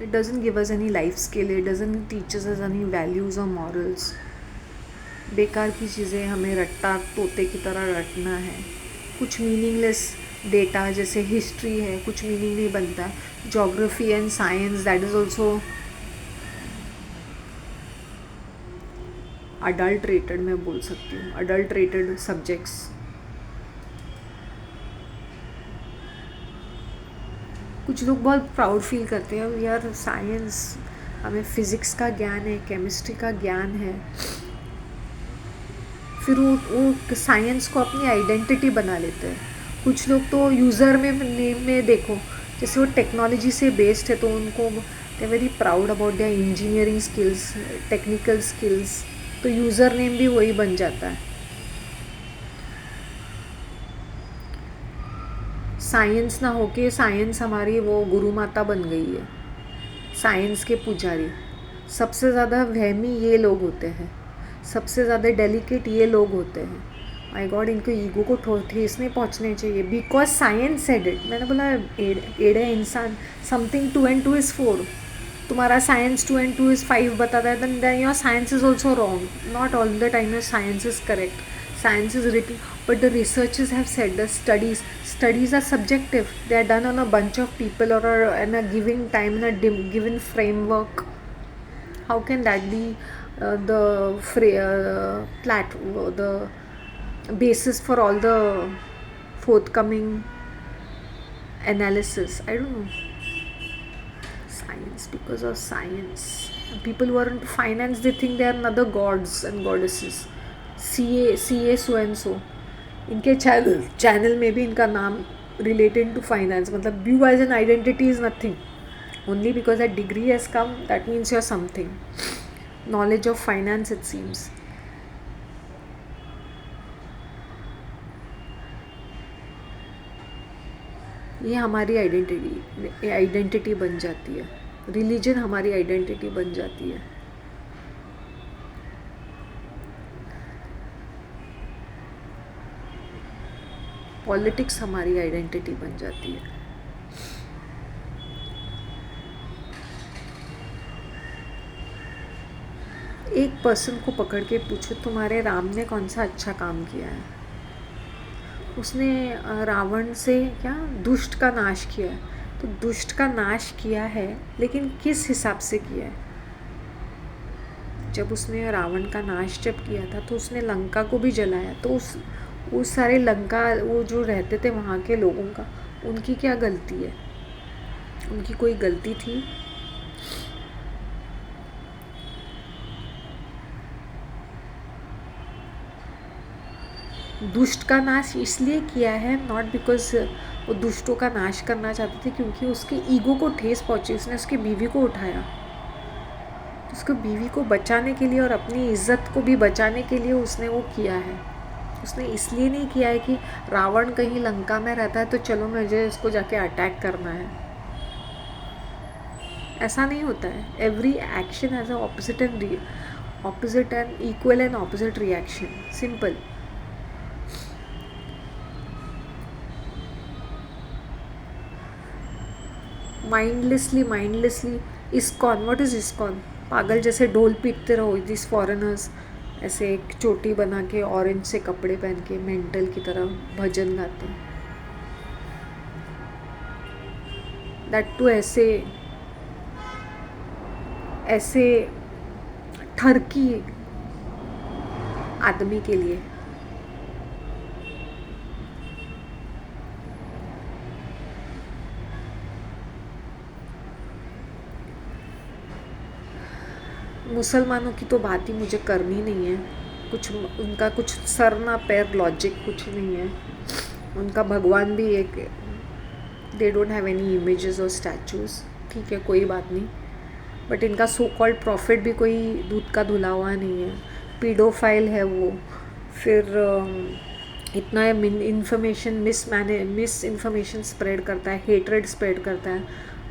It doesn't give us any life skill. It doesn't teach us any values or morals. बेकार की चीज़ें हमें रट्टा तोते की तरह रटना है. कुछ मीनिंगलेस डेटा जैसे हिस्ट्री है, कुछ मीनिंग नहीं बनता. Geography and science, that is also adulterated. मैं बोल सकती हूँ अडल्ट्रेटेड सब्जेक्ट्स. कुछ लोग बहुत प्राउड फील करते हैं यार साइंस, हमें फिज़िक्स का ज्ञान है, केमिस्ट्री का ज्ञान है, फिर वो साइंस को अपनी आइडेंटिटी बना लेते हैं। कुछ लोग तो यूज़र में नेम में देखो, जैसे वो टेक्नोलॉजी से बेस्ड है तो उनको they very proud about their engineering skills, technical skills, तो यूज़र नेम भी वही बन जाता है। साइंस ना होके साइंस हमारी वो गुरु माता बन गई है, साइंस के पुजारी। सबसे ज़्यादा वहमी ये लोग होते हैं, सबसे ज़्यादा डेलिकेट ये लोग होते हैं। माय गॉड, इनको ईगो को ठेस नहीं पहुंचने चाहिए, बिकॉज साइंस सेड इट। मैंने बोला एड़े इंसान, समथिंग 2 and 2 is 4, तुम्हारा साइंस 2 and 2 is 5 बताता है, then your science is also wrong. Not all the time your science is correct. Science is written, but the researchers have said the studies are subjective. They are done on a bunch of people or in a given time, in a given framework. How can that be the basis for all the forthcoming analysis? I don't know. Science, because of science. People who are into finance, they think they are another gods and goddesses. CA so and so. इनके channel में भी इनका नाम related to finance. मतलब you as an identity is nothing. Only because that degree has come, that means you're something. Knowledge of finance, it seems. ये हमारी identity बन जाती है। रिलीजन हमारी आइडेंटिटी बन जाती है। पॉलिटिक्स हमारी आइडेंटिटी बन जाती है। एक पर्सन को पकड़ के पूछो तुम्हारे राम ने कौन सा अच्छा काम किया है, उसने रावण से क्या दुष्ट का नाश किया है, तो दुष्ट का नाश किया है लेकिन किस हिसाब से किया है। जब उसने रावण का नाश जब किया था तो उसने लंका को भी जलाया, तो उस सारे लंका वो जो रहते थे वहाँ के लोगों का, उनकी क्या गलती है? उनकी कोई गलती थी? दुष्ट का नाश इसलिए किया है, नॉट बिकॉज वो दुष्टों का नाश करना चाहते थे, क्योंकि उसके ईगो को ठेस पहुंची। उसने उसकी बीवी को उठाया, तो उसको बीवी को बचाने के लिए और अपनी इज्जत को भी बचाने के लिए उसने वो किया है। उसने इसलिए नहीं किया है कि रावण कहीं लंका में रहता है तो चलो मुझे उसको जाके अटैक करना है। ऐसा नहीं होता है। Every action has a opposite and equal and opposite reaction, simple. Mindlessly ISKCON, what is ISKCON? पागल जैसे ढोल पीटते रहो। दिस फॉरेनर्स ऐसे एक चोटी बना के ऑरेंज से कपड़े पहन के मेंटल की तरह भजन गाते हैं। दैट टू ऐसे ठरकी आदमी के लिए। मुसलमानों की तो बात ही मुझे करनी नहीं है। कुछ उनका कुछ सर ना पैर लॉजिक कुछ नहीं है। उनका भगवान भी एक, they don't have any images और स्टैचूज़, ठीक है कोई बात नहीं। बट इनका सो कॉल्ड प्रॉफिट भी कोई दूध का धुला हुआ नहीं है, पीडोफाइल है वो। फिर इतना इन्फॉर्मेशन मिस इन्फॉर्मेशन स्प्रेड करता है, हेट्रेड स्प्रेड करता है,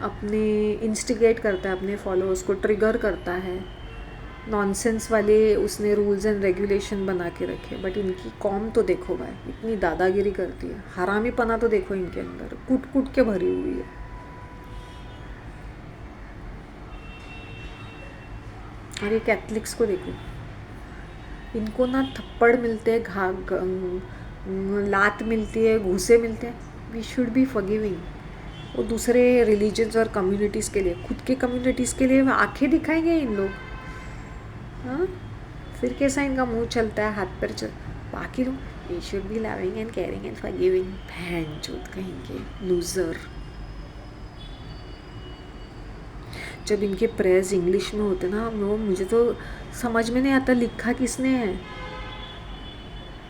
अपने इंस्टिगेट करता है, अपने फॉलोअर्स को ट्रिगर करता है। नॉनसेंस वाले उसने रूल्स एंड रेगुलेशन बना के रखे। बट इनकी कौम तो देखो भाई, इतनी दादागिरी करती है, हरामीपना तो देखो इनके अंदर कूट कूट के भरी हुई है। और ये कैथलिक्स को देखो, इनको ना थप्पड़ मिलते हैं, लात मिलती है, घूसे मिलते हैं। We should be forgiving. वो दूसरे रिलीजन्स और कम्युनिटीज़ के लिए, खुद के कम्युनिटीज़ के लिए आंखें दिखाएंगे इन लोग। हाँ, फिर कैसा इनका मुंह चलता है, हाथ पैर चल। बाकी लोग we should be loving and caring and forgiving. भैन चोद कहीं के लूज़र। जब इनके प्रेयर्स इंग्लिश में होते ना, वो मुझे तो समझ में नहीं आता लिखा किसने है।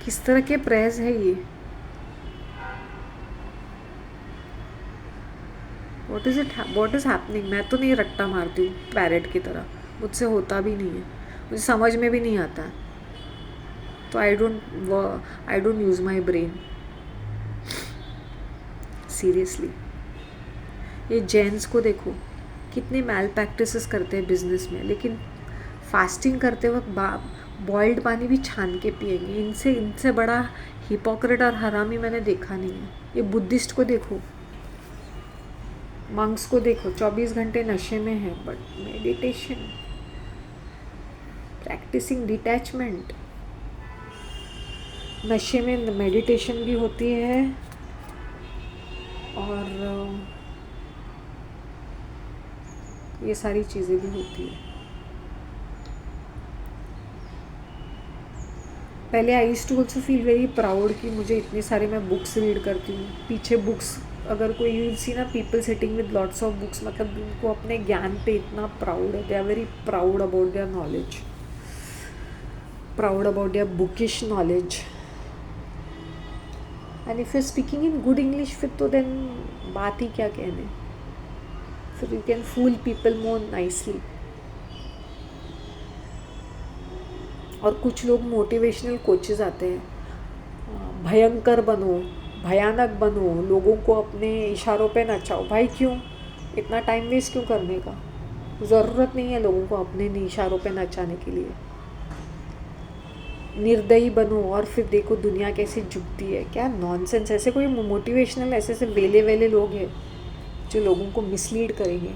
किस तरह के प्रेस है ये? What is happening? मैं तो नहीं रट्टा मारती हूँ पैरेट की तरह, मुझसे होता भी नहीं है, मुझे समझ में भी नहीं आता है, तो I don't use my brain seriously. ये जेंट्स को देखो कितने मैल प्रैक्टिसेस करते हैं बिजनेस में, लेकिन फास्टिंग करते वक्त बॉइल्ड पानी भी छान के पिएंगे। इनसे इनसे बड़ा हिपोक्रेट और हरामी मैंने देखा नहीं है। ये बुद्धिस्ट को देखो, मंक्स को देखो, 24 घंटे नशे में है, बट मेडिटेशन, प्रैक्टिसिंग डिटैचमेंट। नशे में मेडिटेशन भी होती है और ये सारी चीज़ें भी होती है। पहले I used to also feel very proud कि मुझे इतने सारे मैं बुक्स रीड करती हूँ। पीछे बुक्स, अगर कोई यू सी ना people sitting with lots of books, मतलब उनको अपने ज्ञान पे इतना प्राउड है, they are very proud about their knowledge, proud about their bookish knowledge. And if you speaking in good English फिर तो देन बात ही क्या कहने, फिर you can fool people more nicely. और कुछ लोग मोटिवेशनल कोचेस आते हैं, भयंकर बनो, भयानक बनो, लोगों को अपने इशारों पे नचाओ। भाई क्यों? इतना टाइम वेस्ट क्यों करने का? ज़रूरत नहीं है लोगों को अपने इशारों पे नचाने के लिए। निर्दयी बनो और फिर देखो दुनिया कैसे झुकती है। क्या नॉनसेंस! ऐसे कोई मोटिवेशनल ऐसे वेले वेले लोग हैं जो लोगों को मिसलीड करेंगे।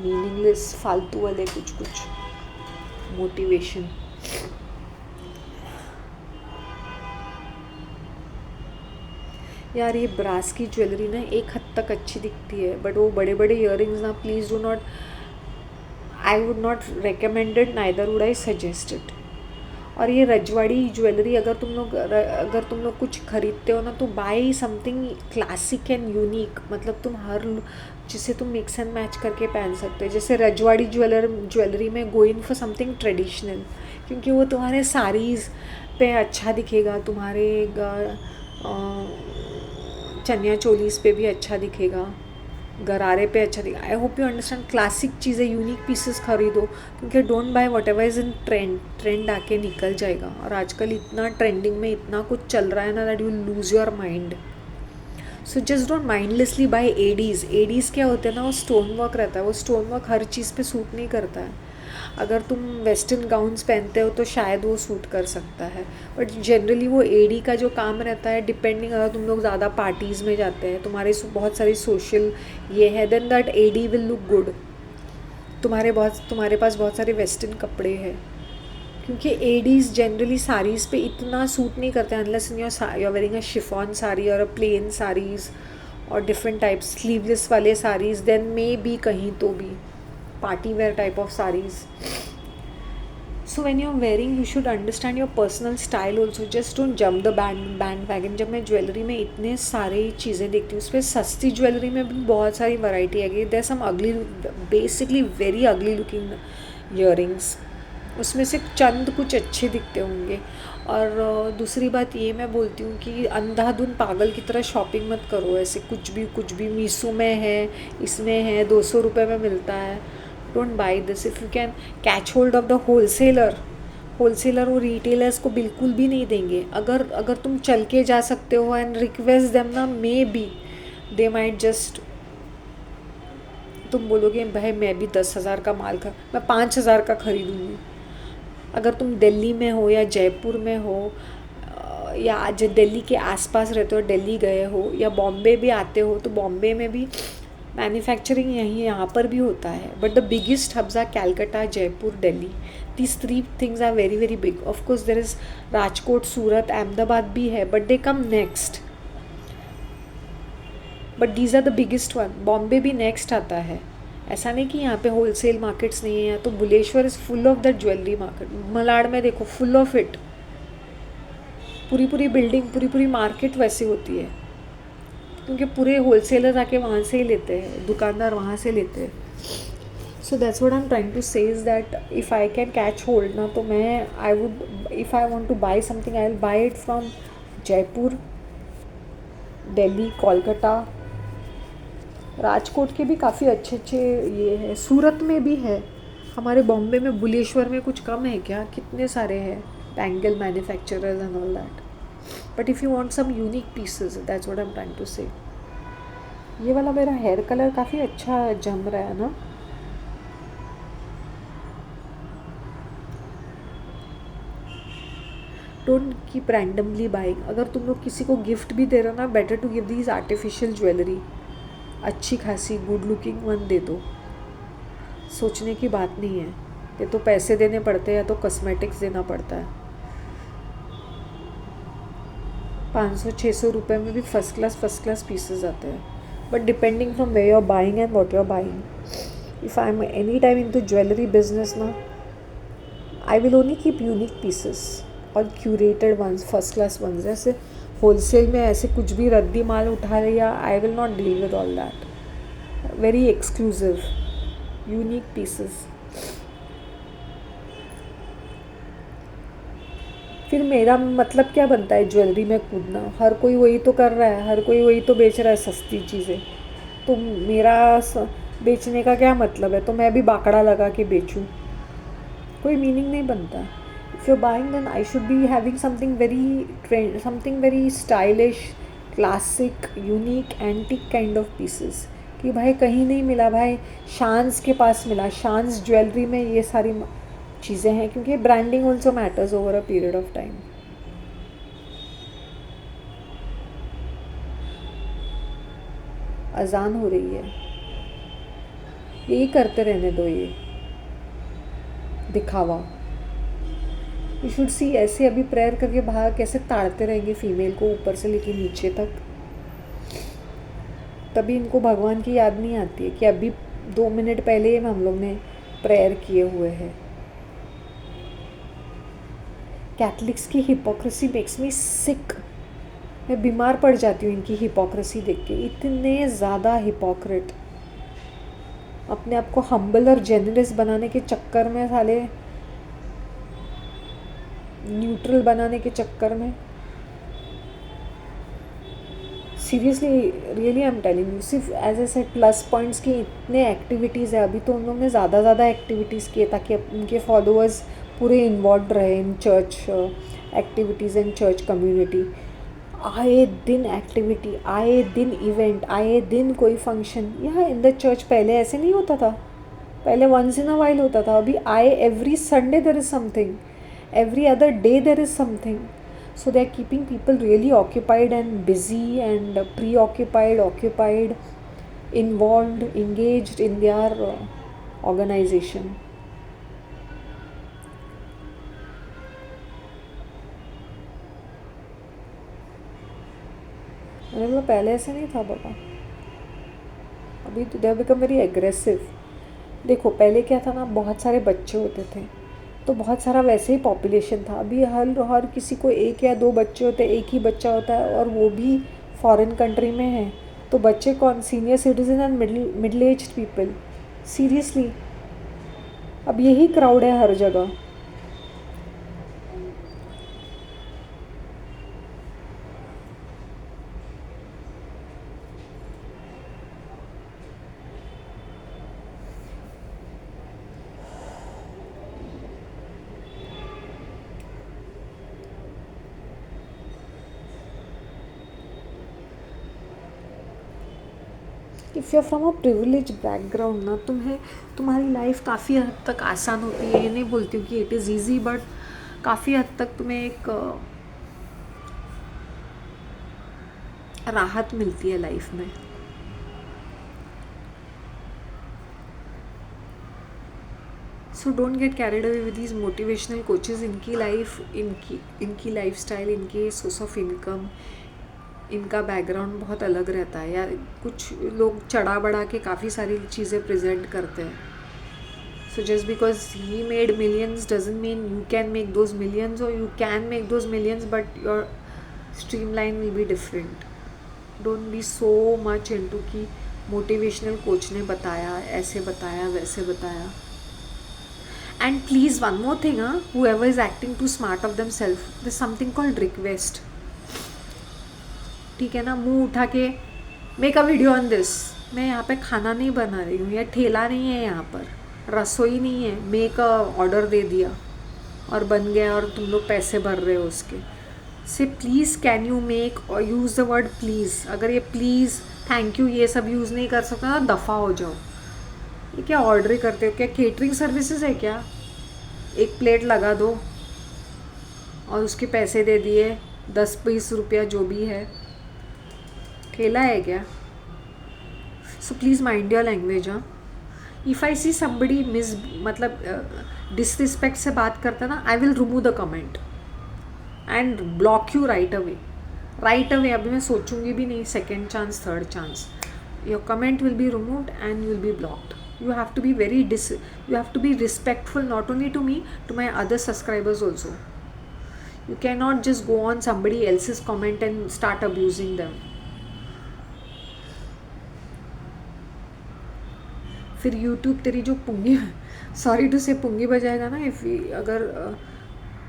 मीनिंगलेस फालतू वाले कुछ मोटिवेशन। यार ये ब्रास की ज्वेलरी ना एक हद तक अच्छी दिखती है, बट वो बड़े बड़े इयररिंग्स ना, please do not, I would not recommended, neither would I suggested. और ये रजवाड़ी ज्वेलरी अगर तुम लोग कुछ खरीदते हो ना, तो buy something classic and unique, मतलब तुम जिसे तुम मिक्स एंड मैच करके पहन सकते हो। जैसे रजवाड़ी ज्वेलरी में गो इन फॉर समथिंग ट्रेडिशनल, क्योंकि वो तुम्हारे साड़ीज़ पे अच्छा दिखेगा, तुम्हारे चनिया चोलीस पे भी अच्छा दिखेगा, गरारे पे अच्छा दिखेगा। I hope you understand. Classic चीज़ें, यूनिक पीसेस खरीदो, क्योंकि don't buy what ever is in trend आके निकल जाएगा। और आजकल इतना ट्रेंडिंग में इतना कुछ चल रहा है ना, that you lose your mind. So just don't mindlessly buy ads क्या होते हैं ना, वो स्टोन वर्क रहता है, वो स्टोन वर्क हर चीज़ पे सूट नहीं करता है। अगर तुम वेस्टर्न गाउन्स पहनते हो तो शायद वो सूट कर सकता है, बट जनरली वो एडी का जो काम रहता है, डिपेंडिंग, अगर तुम लोग ज़्यादा पार्टीज़ में जाते हैं, तुम्हारे बहुत सारी सोशल ये है, then that ad will look good. तुम्हारे पास बहुत सारे वेस्टर्न कपड़े हैं, क्योंकि एडीज़ जनरली साड़ीज़ पे इतना सूट नहीं करते unless in you're wearing a chiffon sari और a plain साड़ीज़ और डिफरेंट टाइप्स स्लीवलेस वाले साड़ीज़, देन मे बी कहीं तो भी party wear type of sarees. So when you're wearing, you should understand your personal style also. Just don't jump the bandwagon. जब मैं jewellery में इतने सारे चीज़ें देखती हूँ, उस पर सस्ती ज्वेलरी में भी बहुत सारी वैरायटी है। देयर सम अगली, basically very ugly looking earrings, उसमें से चंद कुछ अच्छे दिखते होंगे। और दूसरी बात ये मैं बोलती हूँ कि अंधाधुन पागल की तरह शॉपिंग मत करो। ऐसे कुछ भी मीशो में है, इसमें है, 200 रुपये में मिलता है, don't buy this. If you can catch hold of the wholesaler वो रिटेलर्स को बिल्कुल भी नहीं देंगे। अगर तुम चल के जा सकते हो एंड रिक्वेस्ट देम ना, may be they might just, तुम बोलोगे भाई मैं भी 10,000 का माल मैं 5,000 का खरीदूँगी। अगर तुम दिल्ली में हो या जयपुर में हो या आज दिल्ली के आसपास रहते हो, दिल्ली गए हो या बॉम्बे भी आते हो, तो बॉम्बे में भी मैन्युफैक्चरिंग यहाँ पर भी होता है, but the biggest hubs are Calcutta, Jaipur, Delhi. These 3 things are very very big. Of course there is Rajkot, Surat, Ahmedabad भी है, but they come next, but these are the biggest one. Bombay भी नेक्स्ट आता है। ऐसा नहीं कि यहाँ पे होलसेल मार्केट्स नहीं है। तो Bhuleshwar is full of that jewellery market. Malad में देखो, फुल ऑफ इट, पूरी बिल्डिंग, पूरी मार्केट वैसी होती है, क्योंकि पूरे होलसेलर आके वहाँ से ही लेते हैं, दुकानदार वहाँ से लेते हैं। So that's what I am trying to say is that if I can catch hold ना, तो मैं I would, if I want to buy something I will buy it from Jaipur, Delhi, Kolkata, Rajkot के भी काफ़ी अच्छे अच्छे ये है, सूरत में भी है। हमारे बॉम्बे में बुलेश्वर में कुछ कम है क्या? कितने सारे हैं bangle manufacturers and all that. But if you want some unique pieces, that's what I am trying to say. ये वाला मेरा हेयर कलर काफ़ी अच्छा जम रहा है ना। Don't keep randomly buying. अगर तुम लोग किसी को गिफ्ट भी दे रहे हो ना, better to give these artificial jewellery. अच्छी खासी गुड लुकिंग वन दे दो, सोचने की बात नहीं है। ये तो पैसे देने पड़ते हैं या तो कॉस्मेटिक्स देना पड़ता है। 500-600 रुपये में भी फर्स्ट क्लास पीसेस आते हैं। But depending from way you are buying and what you are buying. If I am any time into jewellery business ना, I will only keep unique pieces और curated ones, first class ones. जैसे wholesale में ऐसे कुछ भी रद्दी माल उठा लिया, I will not deal with all that. Very exclusive unique pieces. फिर मेरा मतलब क्या बनता है ज्वेलरी में कूदना? हर कोई वही तो कर रहा है, हर कोई वही तो बेच रहा है सस्ती चीज़ें। तो मेरा बेचने का क्या मतलब है? तो मैं भी बाकड़ा लगा के बेचूं? कोई मीनिंग नहीं बनता। If you buying then I should be having something very trend, something very stylish, classic, unique, antique kind of pieces. कि भाई कहीं नहीं मिला, भाई शान्स के पास मिला। शान्स ज्वेलरी में ये सारी चीज़ें हैं, क्योंकि branding also matters over a period of time. अजान हो रही है, यही करते रहने दो ये दिखावा। यू शुड सी, ऐसे अभी प्रेयर करके बाहर कैसे ताड़ते रहेंगे फीमेल को ऊपर से लेके नीचे तक। तभी इनको भगवान की याद नहीं आती है कि अभी 2 मिनट पहले हम लोग ने प्रेयर किए हुए हैं। कैथलिक्स की हिपोक्रेसी मेक्स मी सिक। मैं बीमार पड़ जाती हूँ इनकी हिपोक्रेसी देख के। इतने ज़्यादा हिपोक्रेट, अपने आप को हम्बल और जेनरस बनाने के चक्कर में, साले न्यूट्रल बनाने के चक्कर में। Seriously, really I am telling you, सिर्फ as a set plus points की इतने एक्टिविटीज़ है। अभी तो उन लोगों ने ज़्यादा एक्टिविटीज़ किए ताकि उनके फॉलोअर्स पूरे इन्वॉल्व रहे in church activities and church community. आए दिन एक्टिविटी, आए दिन इवेंट, आए दिन कोई फंक्शन। यहाँ इन द चर्च पहले ऐसे नहीं होता था। पहले वंस इन अ वाइल होता था, अभी आए every Sunday there is something, every other day there is something. So they are keeping people really occupied and busy and preoccupied, occupied, involved, engaged in their organization. मैंने बोला पहले ऐसे नहीं था बाबा, अभी तो they have become very aggressive. देखो पहले क्या था ना, बहुत सारे बच्चे होते थे तो बहुत सारा वैसे ही पॉपुलेशन था। अभी हर किसी को 1 या 2 बच्चे होते हैं, एक ही बच्चा होता है, और वो भी फॉरेन कंट्री में है। तो बच्चे कौन? Senior citizen and middle aged people. Seriously, अब यही क्राउड है हर जगह। If you are from a privilege background ना, तुम्हारी लाइफ काफ़ी हद तक आसान होती है। ये नहीं बोलती हूँ कि इट इज़ ईजी, बट काफ़ी हद तक तुम्हें एक राहत मिलती है लाइफ में। So don't get carried away with these motivational coaches. इनकी लाइफ स्टाइल, इनके सोर्स ऑफ इनकम, इनका बैकग्राउंड बहुत अलग रहता है। या कुछ लोग चढ़ा बढ़ा के काफ़ी सारी चीज़ें प्रेजेंट करते हैं। So just because he made millions doesn't mean you can make those millions, और you can make those millions but your stream line will be different. Don't be so much into कि motivational coach ने बताया, ऐसे बताया, वैसे बताया. And please one more thing, whoever is acting too smart of themselves, there's something called request. ठीक है ना, मुंह उठा के make a video on this. मैं यहाँ पे खाना नहीं बना रही हूँ, या ठेला नहीं है, यहाँ पर रसोई नहीं है, मेक अ ऑर्डर दे दिया और बन गया और तुम लोग पैसे भर रहे हो उसके. से प्लीज़ कैन यू मेक और यूज़ द वर्ड प्लीज़. अगर ये प्लीज़, थैंक यू, ये सब यूज़ नहीं कर सकता ना, दफ़ा हो जाओ. ये क्या ऑर्डर ही करते हो? क्या केटरिंग सर्विसेज है क्या? एक प्लेट लगा दो और उसके पैसे दे दिए, 10-20 रुपया जो भी है. ठेला है क्या? So please mind your language. If I C somebody मतलब डिसरिस्पेक्ट से बात करता ना, I will remove the comment and block you right away. अभी मैं सोचूंगी भी नहीं, second chance, third chance. Your comment will be removed and you will be blocked. You have to be you have to be respectful, not only to me, to my other subscribers also. You cannot just go on somebody else's comment and start abusing them. फिर YouTube तेरी जो पुंगी, sorry to से, पुंगी बजाएगा ना. अगर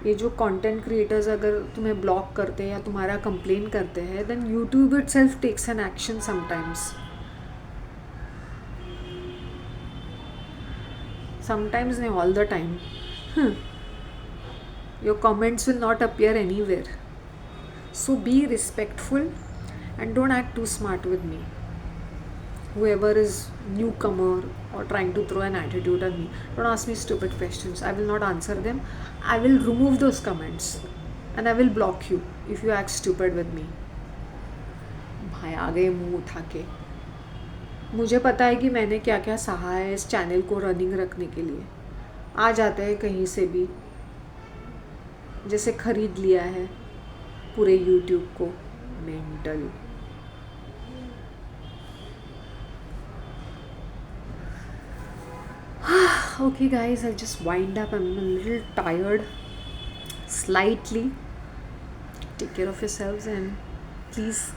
ये जो content creators अगर तुम्हें ब्लॉक करते हैं या तुम्हारा कंप्लेन करते हैं, then YouTube itself takes an action sometimes. Sometimes, not all the time. Your comments will not appear anywhere. So be respectful and don't act too smart with me. Whoever is newcomer or trying to throw an attitude at me, don't ask me stupid questions. I will not answer them. I will remove those comments and I will block you if you act stupid with me. भाई आ गए मुंह उठा के. मुझे पता है कि मैंने क्या क्या सहा है इस चैनल को रनिंग रखने के लिए. आ जाते हैं कहीं से भी, जैसे खरीद लिया है पूरे YouTube को. Mental. Okay guys, I'll just wind up. I'm a little tired, slightly. Take care of yourselves and please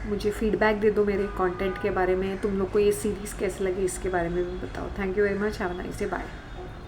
मुझे फीडबैक दे दो मेरे कंटेंट के बारे में. तुम लोग को ये सीरीज़ कैसे लगी इसके बारे में भी बताओ. Thank you very much. Have a nice day. Bye.